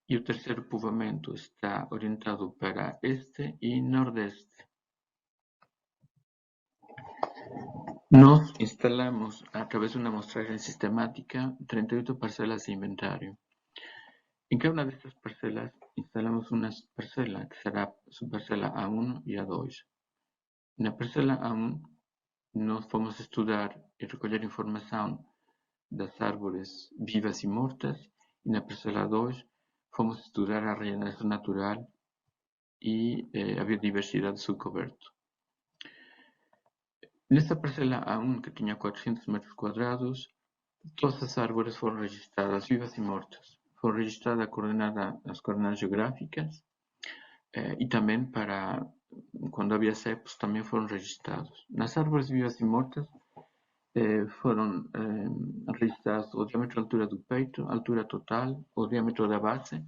E o terceiro povoamento está orientado para este e nordeste. Nós instalamos, através de uma amostragem sistemática, 38 parcelas de inventário. Em cada uma destas parcelas, instalamos uma parcela que será subparcela A1 e A2. Na parcela A1, nós fomos estudar e recolher informação das árvores vivas e mortas, e na parcela A2, fomos estudar a regeneração natural e a biodiversidade do subcoberto. Nesta parcela A1, que tinha 400 m², todas as árvores foram registradas, vivas e mortas. Foram registradas as coordenadas geográficas e também para, quando havia cepos, também foram registrados. Nas árvores vivas e mortas, foram registrados o diâmetro, a altura do peito, a altura total, o diâmetro da base.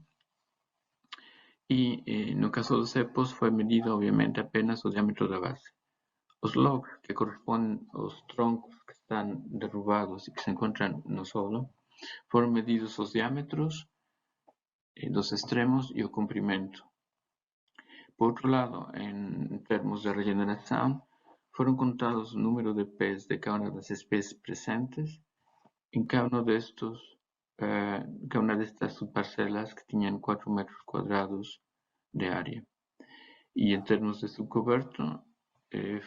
E no caso dos cepos, foi medido, obviamente, apenas o diâmetro da base. Os logs, que correspondem aos troncos que estão derrubados e que se encontram no solo, foram medidos os diâmetros dos extremos e o comprimento. Por outro lado, em termos de regeneração, foram contados o número de pés de cada uma das espécies presentes em cada uma destas subparcelas que tinham 4 m² de área. E em termos de subcoberto,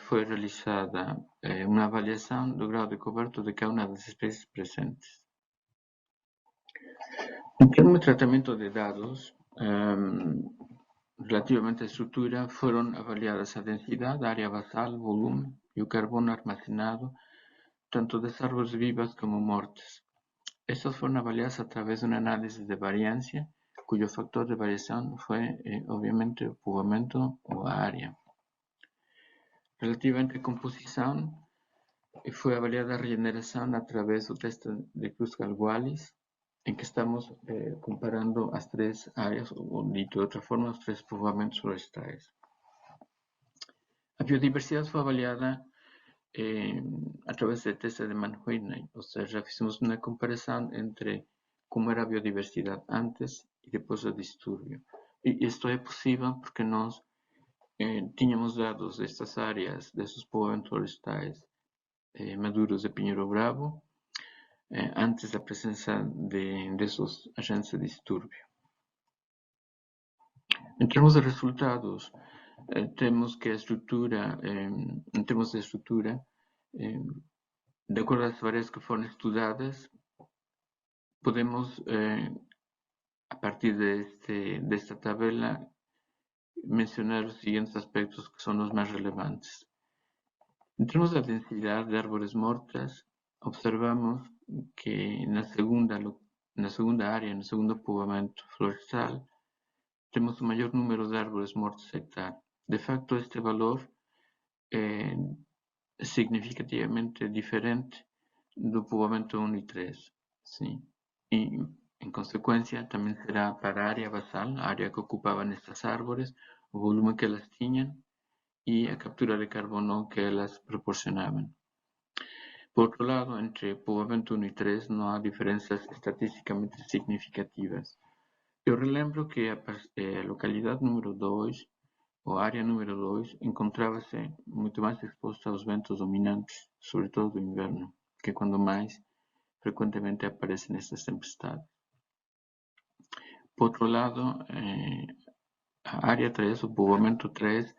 foi realizada uma avaliação do grau de coberto de cada uma das espécies presentes. Em termos de tratamento de dados, relativamente à estrutura, foram avaliadas a densidade, a área basal, o volume e o carbono armazenado, tanto das árvores vivas como mortas. Estas foram avaliadas através de uma análise de variância, cujo factor de variação foi, obviamente, o povoamento ou a área. Relativamente à composição, foi avaliada a regeneração através do teste de Kruskal-Wallis, em que estamos comparando as 3 áreas, ou dito de outra forma, os 3 povoamentos florestais. A biodiversidade foi avaliada a través de teste de Mann-Whitney, ou seja, fizemos uma comparação entre como era a biodiversidade antes e depois do distúrbio. E isto é possível porque nós tínhamos dados destas áreas, desses povoamentos florestais maduros de Pinheiro Bravo, antes da presença desses agentes de distúrbio. Em termos de resultados, temos que a estrutura, em termos de estrutura, de acordo às variáveis que foram estudadas, podemos, a partir desta tabela, mencionar os seguintes aspectos que são os mais relevantes. Em termos da densidade de árvores mortas, observamos que na segunda área, no segundo povoamento florestal, temos o maior número de árvores mortas hectare. De facto, este valor é significativamente diferente do povoamento 1 e 3. Sim. E, em consequência, também será para a área basal, a área que ocupavam estas árvores, o volume que elas tinham e a captura de carbono que elas proporcionavam. Por outro lado, entre povoamento 1 e 3 não há diferenças estatisticamente significativas. Eu relembro que a localidade número 2, ou área número 2, encontrava-se muito mais exposta aos ventos dominantes, sobretudo do inverno, que é quando mais frequentemente aparecem estas tempestades. Por outro lado, a área 3, o povoamento 3,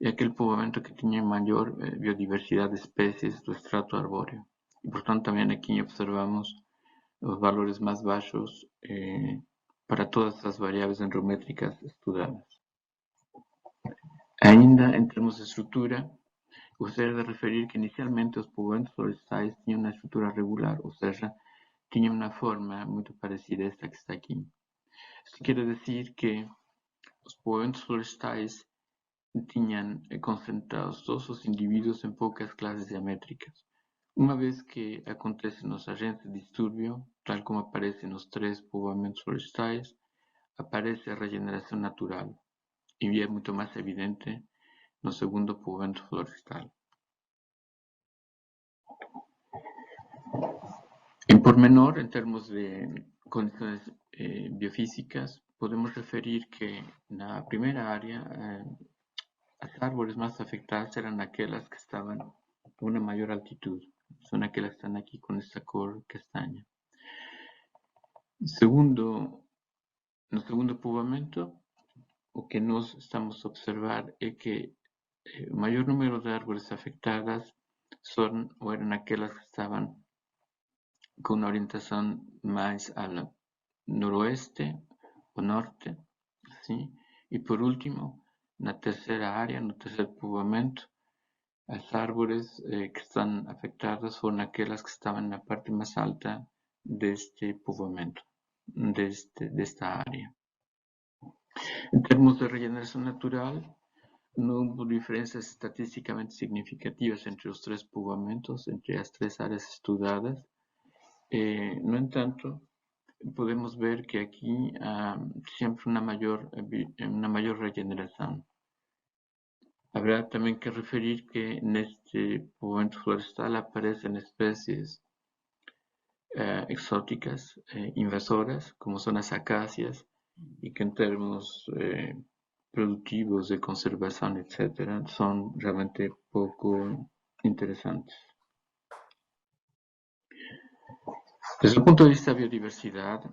é aquele povoamento que tinha maior biodiversidade de espécies do extrato arbóreo. E, portanto, também aqui observamos os valores mais baixos para todas as variáveis andrométricas estudadas. Ainda em termos de estrutura, gostaria de referir que inicialmente os povoamentos florestais tinham uma estrutura regular, ou seja, tinham uma forma muito parecida a esta que está aqui. Isto quer dizer que os povoamentos florestais tinham concentrados todos os indivíduos em poucas classes diamétricas. Uma vez que acontecem os agentes de distúrbio, tal como aparece nos 3 povoamentos florestais, aparece a regeneração natural, e é muito mais evidente no segundo povoamento florestal. Em pormenor, em termos de condições biofísicas, podemos referir que na primeira área as árvores mais afetadas eram aquelas que estavam a uma maior altitude. São aquelas que estão aqui com esta cor castanha. No segundo povoamento, o que nós estamos a observar é que o maior número de árvores afetadas eram aquelas que estavam com uma orientação mais ao noroeste ou norte, sim? E por último, na terceira área, no terceiro povoamento, as árvores que estão afetadas foram aquelas que estavam na parte mais alta deste povoamento, desta área. Em termos de regeneração natural, não houve diferenças estatisticamente significativas entre os 3 povoamentos, entre as 3 áreas estudadas. No entanto, podemos ver que aqui há sempre uma maior regeneração. Haverá também que referir que neste povoamento florestal aparecem espécies exóticas, invasoras, como são as acácias, e que em termos produtivos de conservação, etc., são realmente pouco interessantes. Desde o ponto de vista da biodiversidade,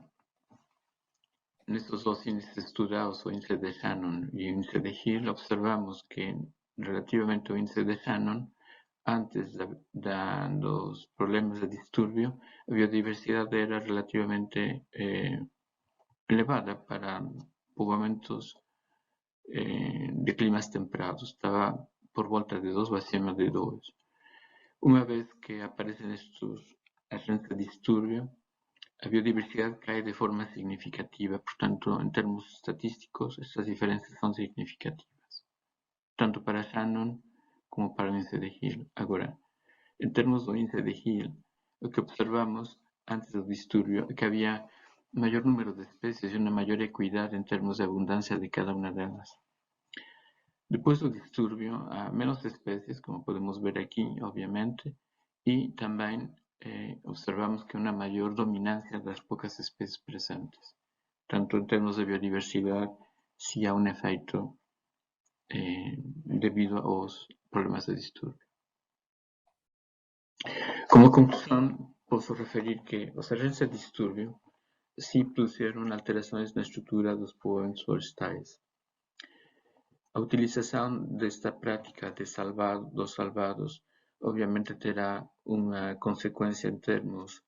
nestes 2 índices estudados, o índice de Shannon e o índice de Hill, observamos que, relativamente ao índice de Shannon, antes dos problemas de distúrbio, a biodiversidade era relativamente elevada para povoamentos de climas temperados, estava por volta de 2 ou acima de 2. Uma vez que aparecem estes agentes de distúrbio, a biodiversidade cai de forma significativa, portanto, em termos estatísticos, estas diferenças são significativas, tanto para Shannon como para o índice de Hill. Agora, em termos do índice de Hill, o que observamos antes do distúrbio é que havia maior número de espécies e uma maior equidade em termos de abundância de cada uma delas. Depois do distúrbio, há menos espécies, como podemos ver aqui, obviamente, e também observamos que uma maior dominância das poucas espécies presentes. Tanto em termos de biodiversidade, se há um efeito devido aos problemas de distúrbio. Como conclusão, posso referir que os agentes de distúrbio se produziram alterações na estrutura dos povoamentos florestais. A utilização desta prática dos salvados obviamente terá uma consequência em termos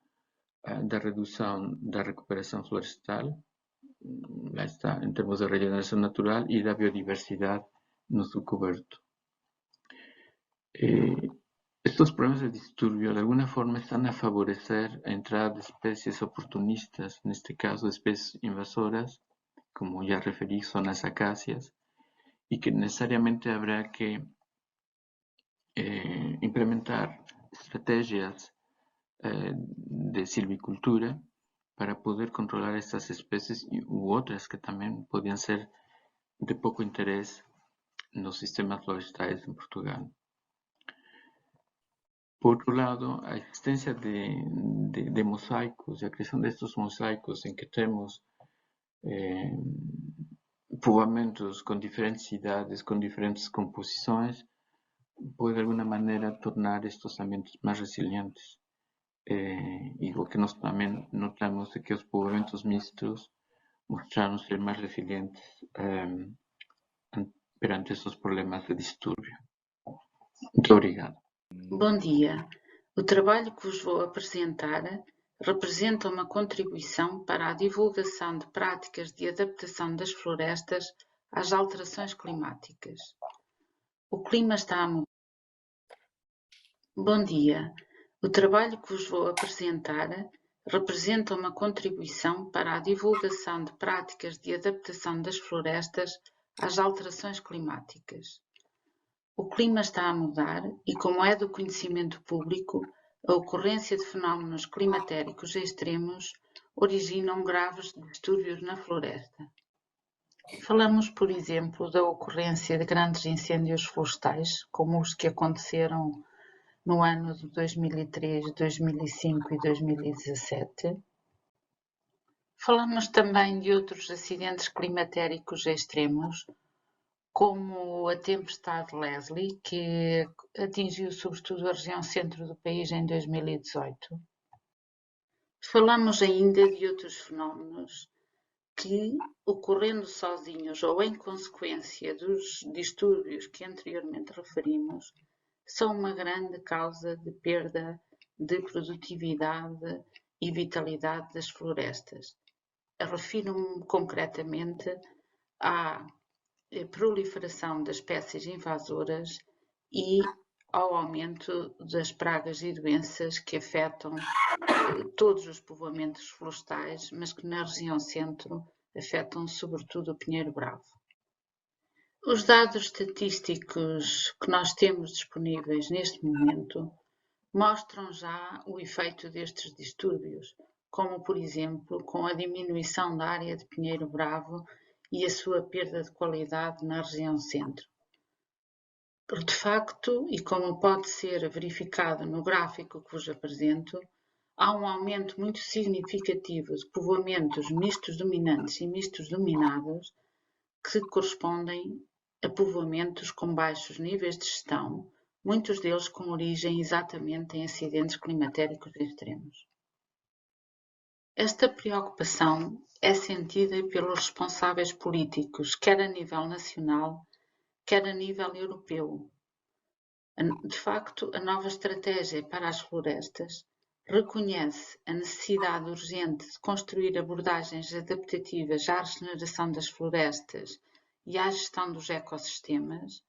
da redução da recuperação florestal, lá está, em termos de regeneração natural e da biodiversidade no subcoberto. Estes problemas de distúrbio de alguma forma estão a favorecer a entrada de espécies oportunistas, neste caso espécies invasoras, como já referi, são as acácias, e que necessariamente haverá que implementar estratégias de silvicultura para poder controlar estas espécies ou outras que também podem ser de pouco interesse nos sistemas florestais em Portugal. Por outro lado, a existência de mosaicos, a criação destes mosaicos em que temos povoamentos com diferentes idades, com diferentes composições, pode de alguma maneira tornar estes ambientes mais resilientes. E o que nós também notamos é que os povoamentos mistos mostraram ser mais resilientes perante estes problemas de distúrbio. Muito obrigado. Bom dia. O trabalho que vos vou apresentar representa uma contribuição para a divulgação de práticas de adaptação das florestas às alterações climáticas. O clima está a mudar. Bom dia. O trabalho que vos vou apresentar representa uma contribuição para a divulgação de práticas de adaptação das florestas às alterações climáticas. O clima está a mudar e, como é do conhecimento público, a ocorrência de fenómenos climatéricos extremos originam graves distúrbios na floresta. Falamos, por exemplo, da ocorrência de grandes incêndios florestais, como os que aconteceram no ano de 2003, 2005 e 2017. Falamos também de outros acidentes climatéricos extremos, como a tempestade Leslie, que atingiu sobretudo a região centro do país em 2018. Falamos ainda de outros fenómenos que, ocorrendo sozinhos ou em consequência dos distúrbios que anteriormente referimos, são uma grande causa de perda de produtividade e vitalidade das florestas. Refiro-me concretamente à proliferação das espécies invasoras e ao aumento das pragas e doenças que afetam todos os povoamentos florestais, mas que na região centro afetam sobretudo o pinheiro bravo. Os dados estatísticos que nós temos disponíveis neste momento mostram já o efeito destes distúrbios, como por exemplo com a diminuição da área de pinheiro bravo e a sua perda de qualidade na região centro. De facto, e como pode ser verificado no gráfico que vos apresento, há um aumento muito significativo de povoamentos mistos dominantes e mistos dominados que correspondem a povoamentos com baixos níveis de gestão, muitos deles com origem exatamente em acidentes climatéricos extremos. Esta preocupação é sentida pelos responsáveis políticos, quer a nível nacional, quer a nível europeu. De facto, a nova estratégia para as florestas reconhece a necessidade urgente de construir abordagens adaptativas à regeneração das florestas e à gestão dos ecossistemas,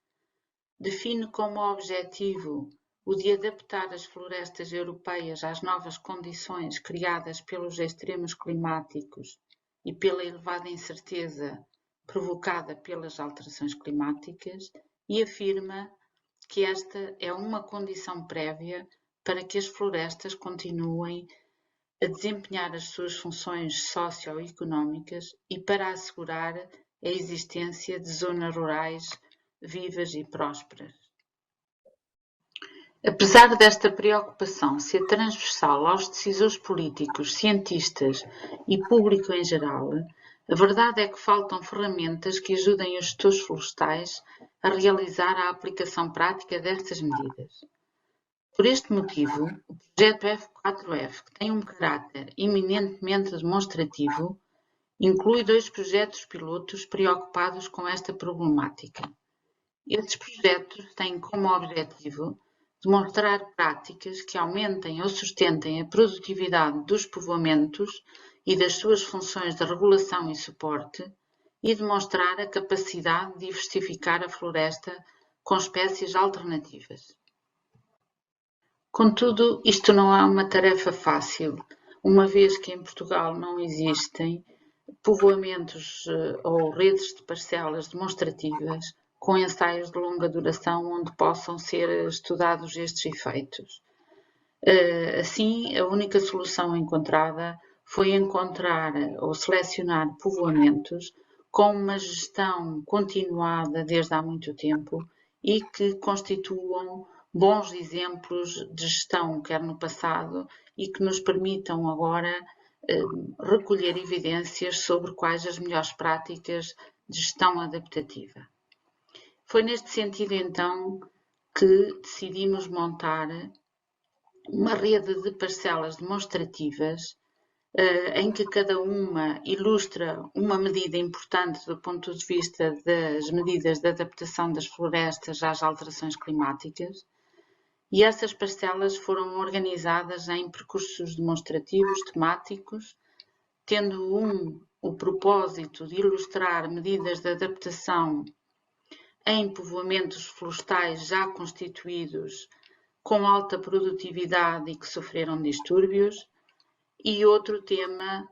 define como objetivo o de adaptar as florestas europeias às novas condições criadas pelos extremos climáticos e pela elevada incerteza provocada pelas alterações climáticas e afirma que esta é uma condição prévia para que as florestas continuem a desempenhar as suas funções socioeconómicas e para assegurar a existência de zonas rurais vivas e prósperas. Apesar desta preocupação ser transversal aos decisores políticos, cientistas e público em geral, a verdade é que faltam ferramentas que ajudem os gestores florestais a realizar a aplicação prática destas medidas. Por este motivo, o projeto F4F, que tem um caráter eminentemente demonstrativo, inclui 2 projetos pilotos preocupados com esta problemática. Estes projetos têm como objetivo demonstrar práticas que aumentem ou sustentem a produtividade dos povoamentos e das suas funções de regulação e suporte e demonstrar a capacidade de diversificar a floresta com espécies alternativas. Contudo, isto não é uma tarefa fácil, uma vez que em Portugal não existem povoamentos ou redes de parcelas demonstrativas com ensaios de longa duração onde possam ser estudados estes efeitos. Assim, a única solução encontrada foi encontrar ou selecionar povoamentos com uma gestão continuada desde há muito tempo e que constituam bons exemplos de gestão, quer no passado, e que nos permitam agora recolher evidências sobre quais as melhores práticas de gestão adaptativa. Foi neste sentido, então, que decidimos montar uma rede de parcelas demonstrativas em que cada uma ilustra uma medida importante do ponto de vista das medidas de adaptação das florestas às alterações climáticas, e essas parcelas foram organizadas em percursos demonstrativos temáticos, tendo o propósito de ilustrar medidas de adaptação em povoamentos florestais já constituídos com alta produtividade e que sofreram distúrbios, e outro tema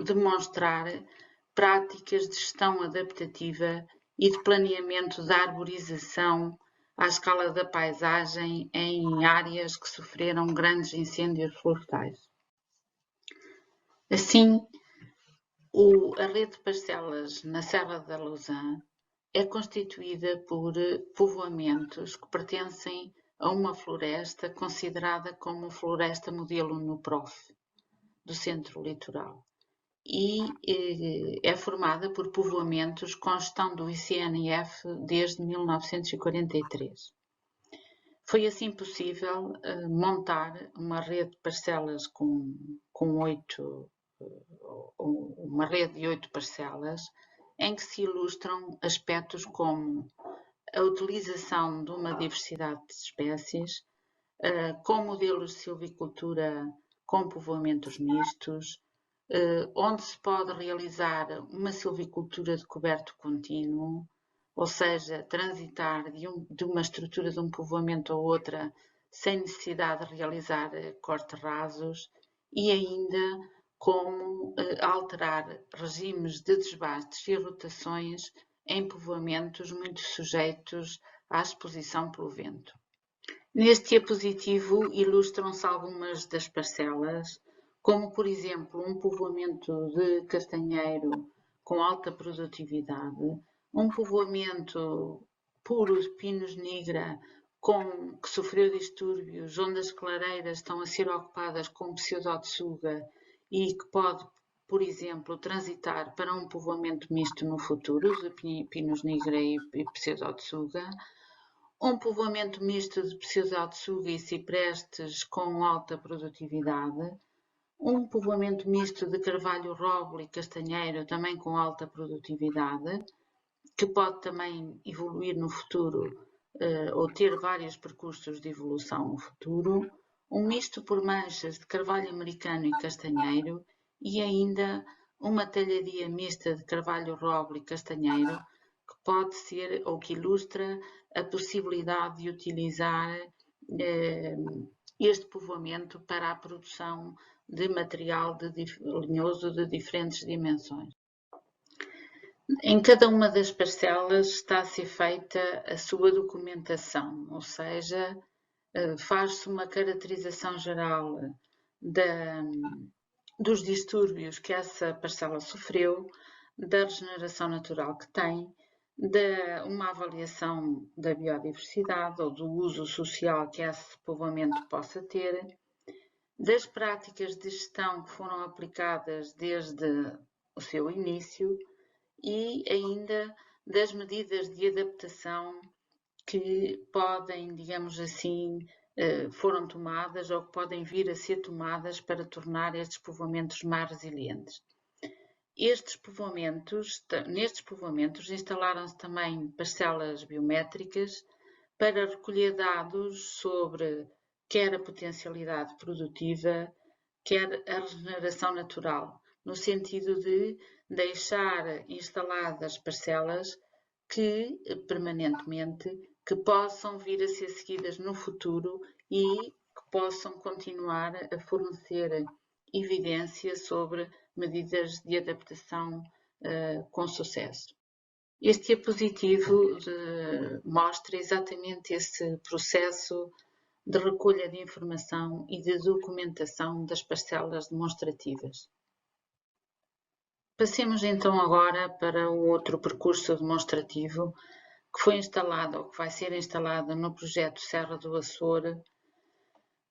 demonstrar práticas de gestão adaptativa e de planeamento da arborização à escala da paisagem em áreas que sofreram grandes incêndios florestais. Assim, a rede de parcelas na Serra da Lousã é constituída por povoamentos que pertencem a uma floresta considerada como floresta modelo no PROF, do Centro Litoral, e é formada por povoamentos com gestão do ICNF desde 1943. Foi assim possível montar uma rede de parcelas uma rede de 8 parcelas, em que se ilustram aspectos como a utilização de uma diversidade de espécies, com modelos de silvicultura com povoamentos mistos, onde se pode realizar uma silvicultura de coberto contínuo, ou seja, transitar de uma estrutura de um povoamento a outra sem necessidade de realizar cortes rasos, e ainda como alterar regimes de desbastes e rotações em povoamentos muito sujeitos à exposição pelo vento. Neste diapositivo ilustram-se algumas das parcelas, como por exemplo um povoamento de castanheiro com alta produtividade, um povoamento puro de pinos nigra que sofreu distúrbios, onde as clareiras estão a ser ocupadas com pseudotsuga e que pode, por exemplo, transitar para um povoamento misto no futuro, de pinos nigra e pseudotsuga, um povoamento misto de pseudotsuga e ciprestes com alta produtividade, um povoamento misto de carvalho roble e castanheiro também com alta produtividade, que pode também evoluir no futuro ou ter vários percursos de evolução no futuro, um misto por manchas de carvalho americano e castanheiro e ainda uma talhadia mista de carvalho roble e castanheiro, que pode ser ou que ilustra a possibilidade de utilizar este povoamento para a produção de material linhoso de diferentes dimensões. Em cada uma das parcelas está a ser feita a sua documentação, ou seja, faz-se uma caracterização geral dos distúrbios que essa parcela sofreu, da regeneração natural que tem, uma avaliação da biodiversidade ou do uso social que esse povoamento possa ter, das práticas de gestão que foram aplicadas desde o seu início e ainda das medidas de adaptação que podem, digamos assim, foram tomadas ou que podem vir a ser tomadas para tornar estes povoamentos mais resilientes. Nestes povoamentos instalaram-se também parcelas biométricas para recolher dados sobre quer a potencialidade produtiva, quer a regeneração natural, no sentido de deixar instaladas parcelas que, permanentemente, que possam vir a ser seguidas no futuro e que possam continuar a fornecer evidência sobre medidas de adaptação com sucesso. Este diapositivo mostra exatamente esse processo de recolha de informação e de documentação das parcelas demonstrativas. Passemos então agora para o outro percurso demonstrativo que foi instalado ou que vai ser instalado no projeto Serra do Açor,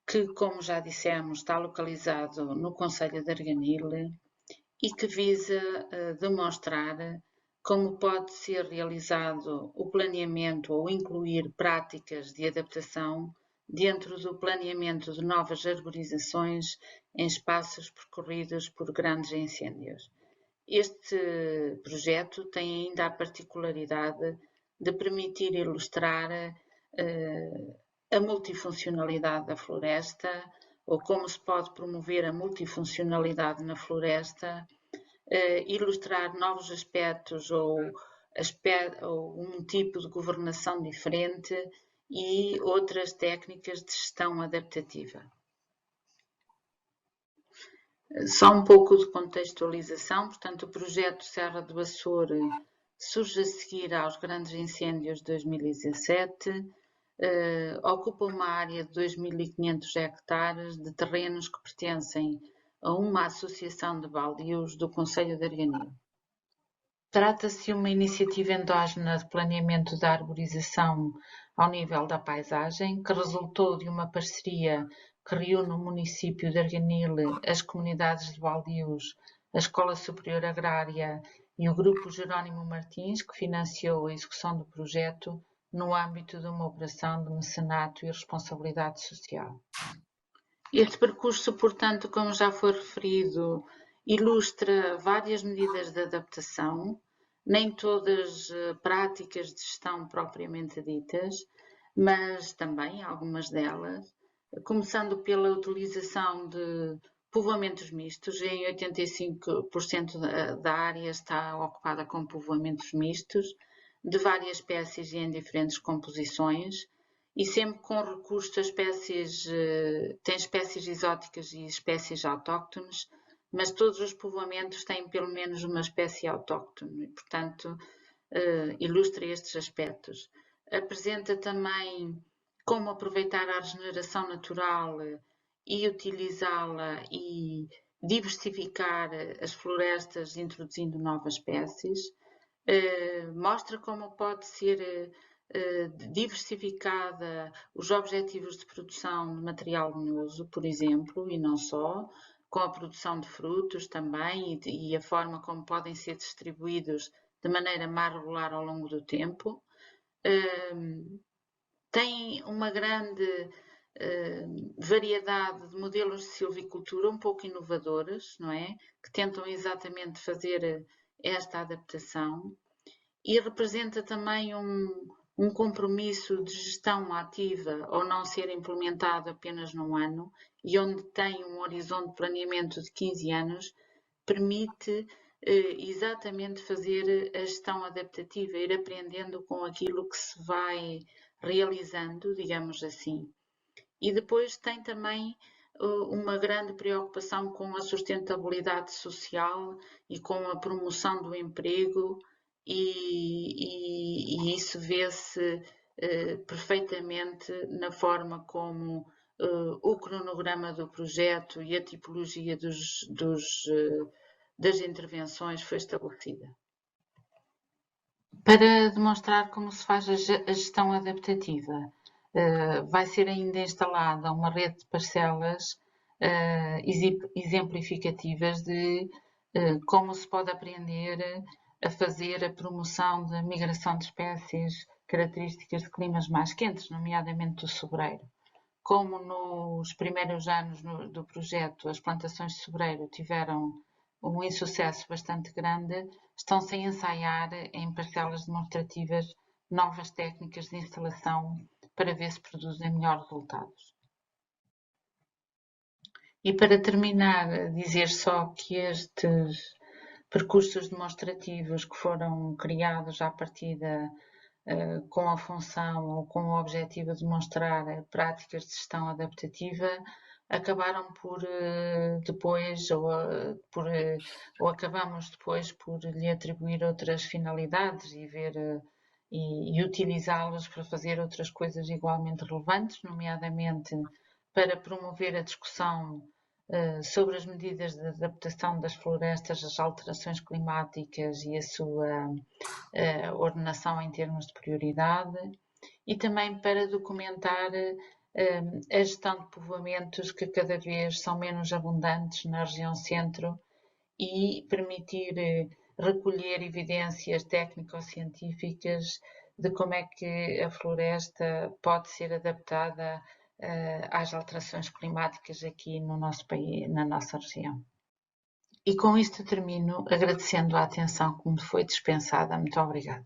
que, como já dissemos, está localizado no concelho de Arganil e que visa demonstrar como pode ser realizado o planeamento ou incluir práticas de adaptação dentro do planeamento de novas arborizações em espaços percorridos por grandes incêndios. Este projeto tem ainda a particularidade de permitir ilustrar a multifuncionalidade da floresta, ou como se pode promover a multifuncionalidade na floresta, ilustrar novos aspectos ou um tipo de governação diferente e outras técnicas de gestão adaptativa. Só um pouco de contextualização, portanto, o projeto Serra do Açor surge a seguir aos grandes incêndios de 2017, ocupa uma área de 2.500 hectares de terrenos que pertencem a uma associação de baldios do concelho de Arganil. Trata-se de uma iniciativa endógena de planeamento da arborização ao nível da paisagem, que resultou de uma parceria que reúne o município de Arganil, as comunidades de baldios, a Escola Superior Agrária e o Grupo Jerónimo Martins, que financiou a execução do projeto no âmbito de uma operação de mecenato e responsabilidade social. Este percurso, portanto, como já foi referido, ilustra várias medidas de adaptação, nem todas práticas de gestão propriamente ditas, mas também algumas delas, começando pela utilização de povoamentos mistos. Em 85% da área está ocupada com povoamentos mistos, de várias espécies e em diferentes composições, e sempre com recurso a espécies, tem espécies exóticas e espécies autóctones, mas todos os povoamentos têm pelo menos uma espécie autóctone, e, portanto, ilustra estes aspectos. Apresenta também como aproveitar a regeneração natural e utilizá-la e diversificar as florestas introduzindo novas espécies. Mostra como pode ser diversificada os objetivos de produção de material lenhoso, por exemplo, e não só, com a produção de frutos também e a forma como podem ser distribuídos de maneira mais regular ao longo do tempo. Tem uma grande variedade de modelos de silvicultura um pouco inovadores, não é? Que tentam exatamente fazer esta adaptação e representa também um compromisso de gestão ativa ao não ser implementado apenas num ano e onde tem um horizonte de planeamento de 15 anos, permite exatamente fazer a gestão adaptativa, ir aprendendo com aquilo que se vai realizando, digamos assim. E depois tem também uma grande preocupação com a sustentabilidade social e com a promoção do emprego, e isso vê-se perfeitamente na forma como o cronograma do projeto e a tipologia das intervenções foi estabelecida. Para demonstrar como se faz a gestão adaptativa, vai ser ainda instalada uma rede de parcelas exemplificativas de como se pode aprender a fazer a promoção da migração de espécies características de climas mais quentes, nomeadamente do sobreiro. Como nos primeiros anos do projeto as plantações de sobreiro tiveram um insucesso bastante grande, estão-se a ensaiar em parcelas demonstrativas novas técnicas de instalação para ver se produzem melhores resultados. E para terminar, dizer só que estes percursos demonstrativos que foram criados à partida com a função ou com o objetivo de demonstrar práticas de gestão adaptativa, acabaram por depois, ou acabamos depois por lhe atribuir outras finalidades e utilizá-los para fazer outras coisas igualmente relevantes, nomeadamente para promover a discussão sobre as medidas de adaptação das florestas às alterações climáticas e a sua ordenação em termos de prioridade, e também para documentar a gestão de povoamentos que cada vez são menos abundantes na região centro e permitir recolher evidências técnico-científicas de como é que a floresta pode ser adaptada às alterações climáticas aqui no nosso país, na nossa região. E com isto termino agradecendo a atenção que me foi dispensada. Muito obrigada.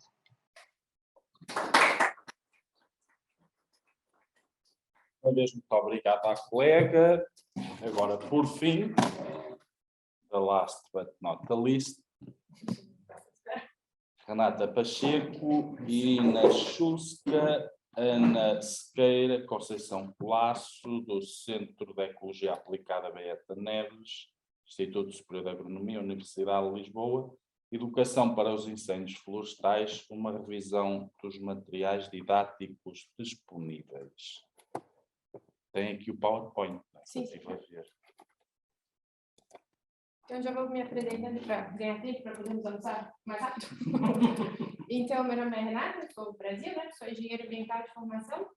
Muito obrigado à colega. Agora, por fim, the last but not the least, Renata Pacheco, Irina Chusca, Ana Sequeira, Conceição Colasso, do Centro de Ecologia Aplicada Beata Neves, Instituto Superior de Agronomia, Universidade de Lisboa, Educação para os Incêndios Florestais, uma revisão dos materiais didáticos disponíveis. Tem aqui o PowerPoint, né? Sim. Então, já vou me apresentando para ganhar tempo, para podermos avançar mais rápido. Então, meu nome é Renata, sou do Brasil, né? Sou engenheiro ambiental de formação.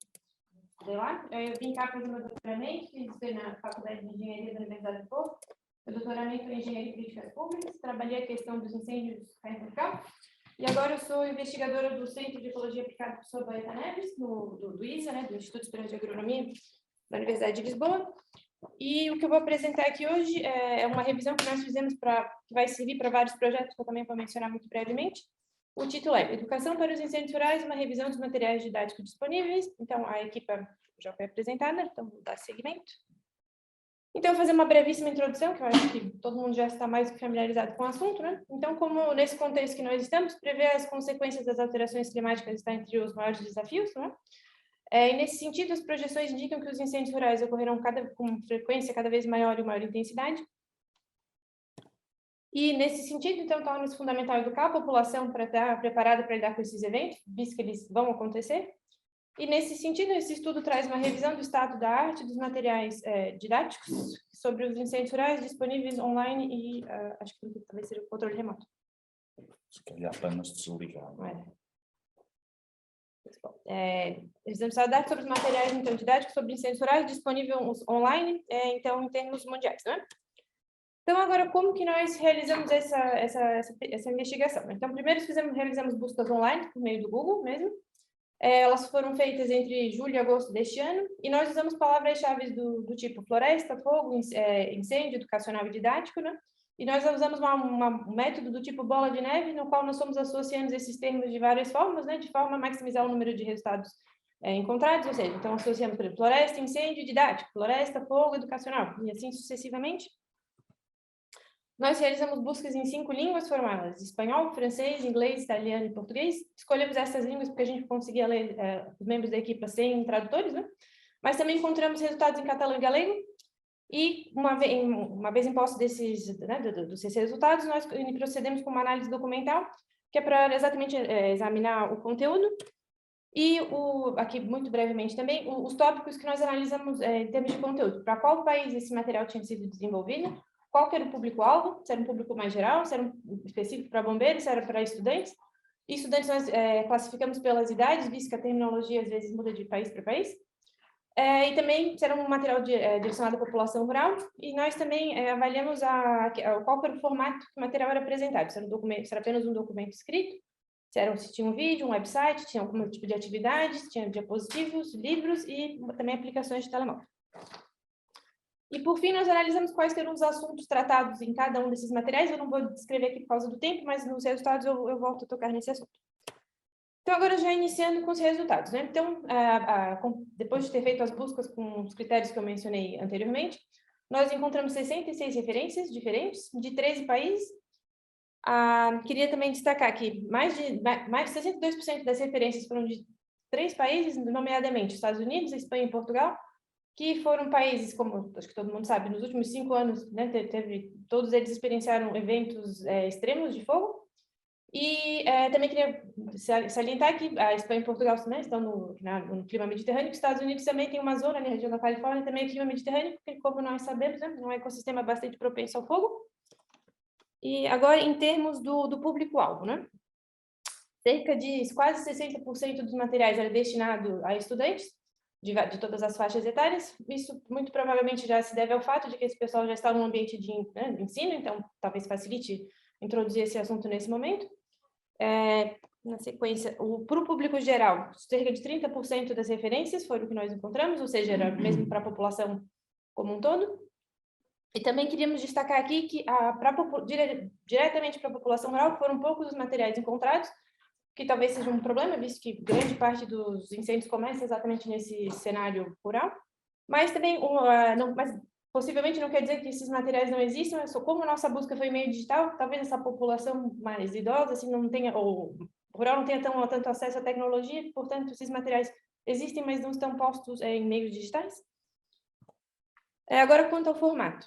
Sei lá. Eu vim cá fazer meu doutoramento, fiz na Faculdade de Engenharia da Universidade do Porto. Meu doutoramento em Engenharia e Políticas Públicas, trabalhei a questão dos incêndios residenciais. E agora eu sou investigadora do Centro de Ecologia Aplicada do Professor Beata Neves, do ISA, né? Do Instituto Superior de Agronomia da Universidade de Lisboa. E o que eu vou apresentar aqui hoje é uma revisão que nós fizemos que vai servir para vários projetos que eu também vou mencionar muito brevemente. O título é Educação para os Incêndios Rurais, uma revisão dos materiais didáticos disponíveis. Então, a equipa já foi apresentada, então vou dar seguimento. Então, vou fazer uma brevíssima introdução, que eu acho que todo mundo já está mais familiarizado com o assunto, né? Então, como nesse contexto que nós estamos, prever as consequências das alterações climáticas está entre os maiores desafios, né? E nesse sentido, as projeções indicam que os incêndios rurais ocorrerão com frequência cada vez maior e maior intensidade. E nesse sentido, então, torna-se fundamental educar a população para estar preparada para lidar com esses eventos, visto que eles vão acontecer. E nesse sentido, esse estudo traz uma revisão do estado da arte dos materiais didáticos sobre os incêndios rurais disponíveis online e acho que talvez seja o controle remoto. Se calhar para nos desligar. Revisão do estado sobre os materiais então, didáticos sobre incêndios rurais disponíveis online, então, em termos mundiais, né? Então, agora, como que nós realizamos essa investigação? Então, primeiro realizamos buscas online, por meio do Google mesmo. Elas foram feitas entre julho e agosto deste ano, e nós usamos palavras-chave do tipo floresta, fogo, incêndio, educacional e didático, né? E nós usamos um método do tipo bola de neve, no qual nós fomos associando esses termos de várias formas, né? De forma a maximizar o número de resultados encontrados, ou seja, então associamos, por exemplo, floresta, incêndio, didático, floresta, fogo, educacional, e assim sucessivamente. Nós realizamos buscas em 5 línguas formais: espanhol, francês, inglês, italiano e português. Escolhemos essas línguas porque a gente conseguia ler os membros da equipe sem tradutores, né? Mas também encontramos resultados em catalão e galego. E uma vez imposto desses resultados, nós procedemos com uma análise documental, que é para exatamente examinar o conteúdo. E aqui, muito brevemente também, os tópicos que nós analisamos em termos de conteúdo. Para qual país esse material tinha sido desenvolvido, qual que era o público-alvo, se era um público mais geral, se era um específico para bombeiros, se era para estudantes, E estudantes nós classificamos pelas idades, visto que a terminologia às vezes muda de país para país. E também será um material direcionado à população rural, e nós também avaliamos qual era o formato que o material era apresentado, se era apenas um documento escrito, se tinha um vídeo, um website, tinha algum tipo de atividades, tinha diapositivos, livros e também aplicações de telemóvel. E, por fim, nós analisamos quais eram os assuntos tratados em cada um desses materiais. Eu não vou descrever aqui por causa do tempo, mas nos resultados eu volto a tocar nesse assunto. Então, agora já iniciando com os resultados, né? Então, depois de ter feito as buscas com os critérios que eu mencionei anteriormente, nós encontramos 66 referências diferentes de 13 países. Queria também destacar que mais de 62% das referências foram de 3 países, nomeadamente Estados Unidos, Espanha e Portugal, que foram países, como acho que todo mundo sabe, nos últimos 5 anos, né, todos eles experienciaram eventos extremos de fogo. E também queria salientar que a Espanha e Portugal, né, estão no clima mediterrâneo, que os Estados Unidos também tem uma zona na região da Califórnia, também é clima mediterrâneo, porque, como nós sabemos, né, é um ecossistema bastante propenso ao fogo. E agora, em termos do público-alvo, né? Cerca de quase 60% dos materiais era destinado a estudantes de todas as faixas etárias. Isso muito provavelmente já se deve ao fato de que esse pessoal já está num ambiente de ensino, então talvez facilite introduzir esse assunto nesse momento. Na sequência, para o público geral, cerca de 30% das referências foram o que nós encontramos, ou seja, era mesmo para a população como um todo. E também queríamos destacar aqui que diretamente para a população rural foram poucos os materiais encontrados, que talvez seja um problema, visto que grande parte dos incêndios começa exatamente nesse cenário rural, mas também, mas possivelmente não quer dizer que esses materiais não existam, só como a nossa busca foi meio digital, talvez essa população mais idosa, assim, não tenha, ou rural não tenha tanto acesso à tecnologia, portanto, esses materiais existem, mas não estão postos em meios digitais. Agora, quanto ao formato,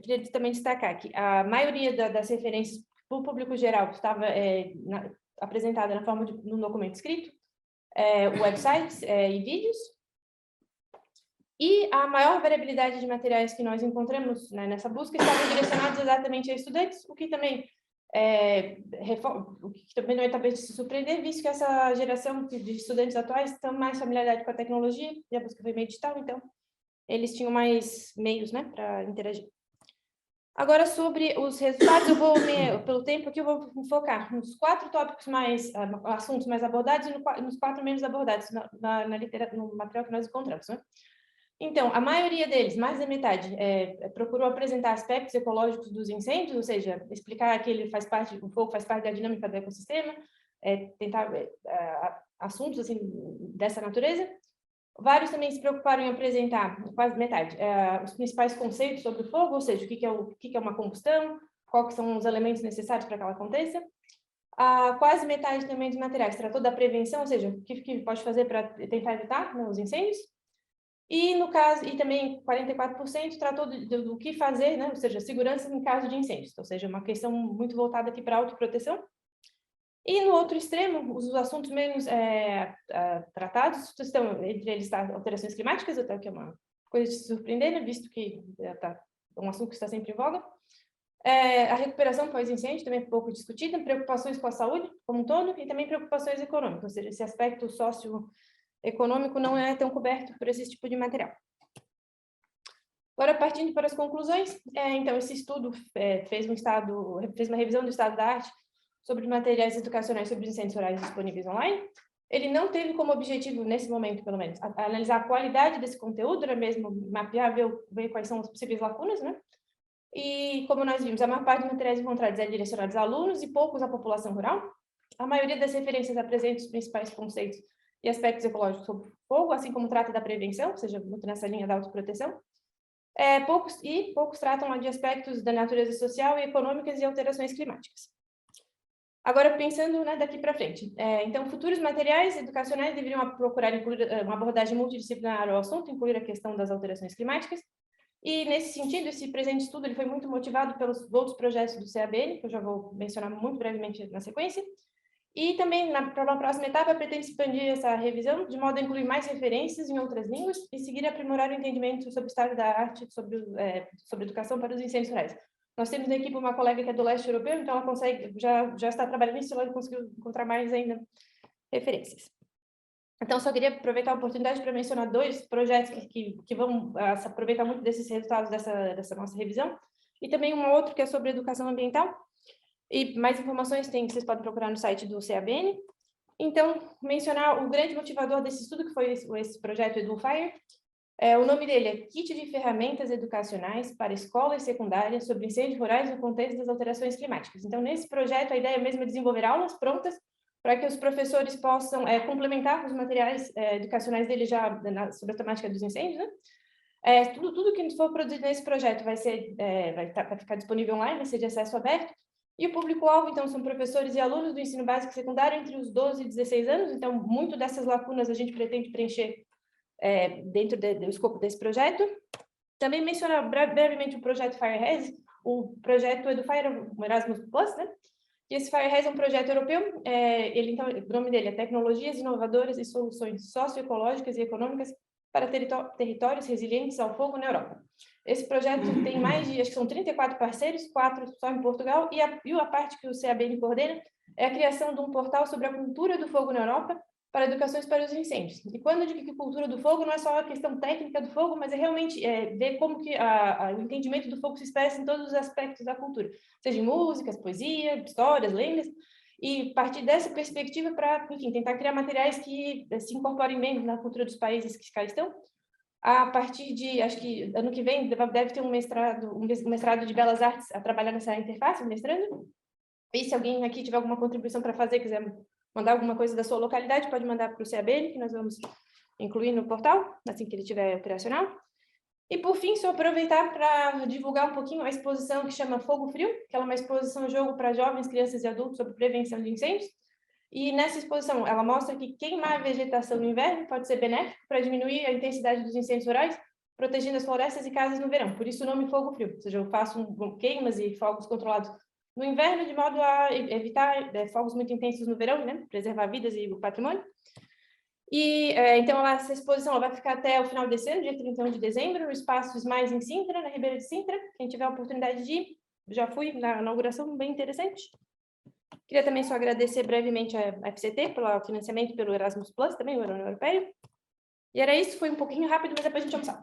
queria também destacar que a maioria das referências para o público geral estava apresentada na forma de um documento escrito, websites e vídeos, e a maior variabilidade de materiais que nós encontramos, né, nessa busca estavam direcionados exatamente a estudantes, o que também não é talvez de se surpreender, visto que essa geração de estudantes atuais estão mais familiaridade com a tecnologia, e a busca foi meio digital, então eles tinham mais meios, né, para interagir. Agora, sobre os resultados, pelo tempo aqui, eu vou me focar nos 4 tópicos assuntos mais abordados e nos 4 menos abordados no material que nós encontramos, né? Então, a maioria deles, mais da metade, procurou apresentar aspectos ecológicos dos incêndios, ou seja, explicar que o fogo faz parte da dinâmica do ecossistema, tentar assuntos assim dessa natureza. Vários também se preocuparam em apresentar, quase metade, os principais conceitos sobre o fogo, ou seja, o que é uma combustão, quais são os elementos necessários para que ela aconteça. Quase metade também dos materiais tratou da prevenção, ou seja, o que pode fazer para tentar evitar, né, os incêndios. E também 44% tratou do que fazer, né, ou seja, segurança em caso de incêndios, ou seja, uma questão muito voltada aqui para a autoproteção. E no outro extremo, os assuntos menos tratados estão, entre eles, alterações climáticas, até que é uma coisa de se surpreender, né, visto que é um assunto que está sempre em voga. A recuperação pós-incêndio também é pouco discutida, preocupações com a saúde como um todo, e também preocupações econômicas, ou seja, esse aspecto socioeconômico não é tão coberto por esse tipo de material. Agora, partindo para as conclusões, então, esse estudo fez uma revisão do estado da arte sobre materiais educacionais sobre incêndios rurais disponíveis online. Ele não teve como objetivo, nesse momento, pelo menos, analisar a qualidade desse conteúdo, era mesmo mapear, ver quais são as possíveis lacunas, né? E, como nós vimos, a maior parte dos materiais encontrados é direcionados a alunos e poucos à população rural. A maioria das referências apresenta os principais conceitos e aspectos ecológicos sobre fogo, assim como trata da prevenção, ou seja, muito nessa linha da autoproteção. Poucos tratam de aspectos da natureza social e econômicas e alterações climáticas. Agora, pensando, né, daqui para frente, então, futuros materiais educacionais deveriam procurar incluir uma abordagem multidisciplinar ao assunto, incluir a questão das alterações climáticas, e, nesse sentido, esse presente estudo ele foi muito motivado pelos outros projetos do CABN, que eu já vou mencionar muito brevemente na sequência, e também, para uma próxima etapa, pretende expandir essa revisão, de modo a incluir mais referências em outras línguas e seguir aprimorar o entendimento sobre o estado da arte, sobre educação para os incêndios rurais. Nós temos na equipe uma colega que é do leste europeu, então ela consegue, já está trabalhando nisso, ela conseguiu encontrar mais ainda referências. Então, só queria aproveitar a oportunidade para mencionar 2 projetos que vão se aproveitar muito desses resultados dessa nossa revisão, e também um outro que é sobre educação ambiental. E mais informações vocês podem procurar no site do CABN. Então, mencionar o grande motivador desse estudo, que foi esse projeto EduFire. O nome dele é Kit de Ferramentas Educacionais para Escolas Secundárias sobre Incêndios Rurais no Contexto das Alterações Climáticas. Então, nesse projeto, a ideia mesmo é desenvolver aulas prontas para que os professores possam complementar os materiais educacionais dele já sobre a temática dos incêndios, né? Tudo que for produzido nesse projeto vai ficar disponível online, vai ser de acesso aberto. E o público-alvo, então, são professores e alunos do ensino básico e secundário entre os 12 e 16 anos. Então, muito dessas lacunas a gente pretende preencher dentro do escopo desse projeto. Também mencionar brevemente o projeto FireHES, o projeto EduFire, o Erasmus Plus, né? E esse FireHES é um projeto europeu, então, o nome dele é Tecnologias Inovadoras e Soluções Socioecológicas e Econômicas para Territórios Resilientes ao Fogo na Europa. Esse projeto tem mais de, acho que são 34 parceiros, 4 só em Portugal, e a parte que o CABN coordena é a criação de um portal sobre a cultura do fogo na Europa para educações para os incêndios. E quando eu digo que cultura do fogo não é só a questão técnica do fogo, mas é realmente ver como que o entendimento do fogo se expressa em todos os aspectos da cultura, seja em músicas, poesia, histórias, lendas, e partir dessa perspectiva para, enfim, tentar criar materiais que se incorporem bem na cultura dos países que cá estão. A partir de, acho que ano que vem, deve ter um mestrado de Belas Artes a trabalhar nessa interface, mestrando. E se alguém aqui tiver alguma contribuição para fazer, quiser mandar alguma coisa da sua localidade, pode mandar para o CABN, que nós vamos incluir no portal, assim que ele estiver operacional. E, por fim, só aproveitar para divulgar um pouquinho a exposição que chama Fogo Frio, que ela é uma exposição-jogo para jovens, crianças e adultos sobre prevenção de incêndios. E nessa exposição, ela mostra que queimar a vegetação no inverno pode ser benéfico para diminuir a intensidade dos incêndios rurais, protegendo as florestas e casas no verão. Por isso o nome Fogo Frio, ou seja, eu faço queimas e fogos controlados no inverno, de modo a evitar fogos muito intensos no verão, né? Preservar vidas e o patrimônio. E, então, essa exposição vai ficar até o final desse ano, dia 31 de dezembro, no espaço Smiles em Sintra, na Ribeira de Sintra. Quem tiver a oportunidade de ir, já fui na inauguração, bem interessante. Queria também só agradecer brevemente a FCT pelo financiamento pelo Erasmus Plus, também, o União Europeia. E era isso, foi um pouquinho rápido, mas é para a gente almoçar.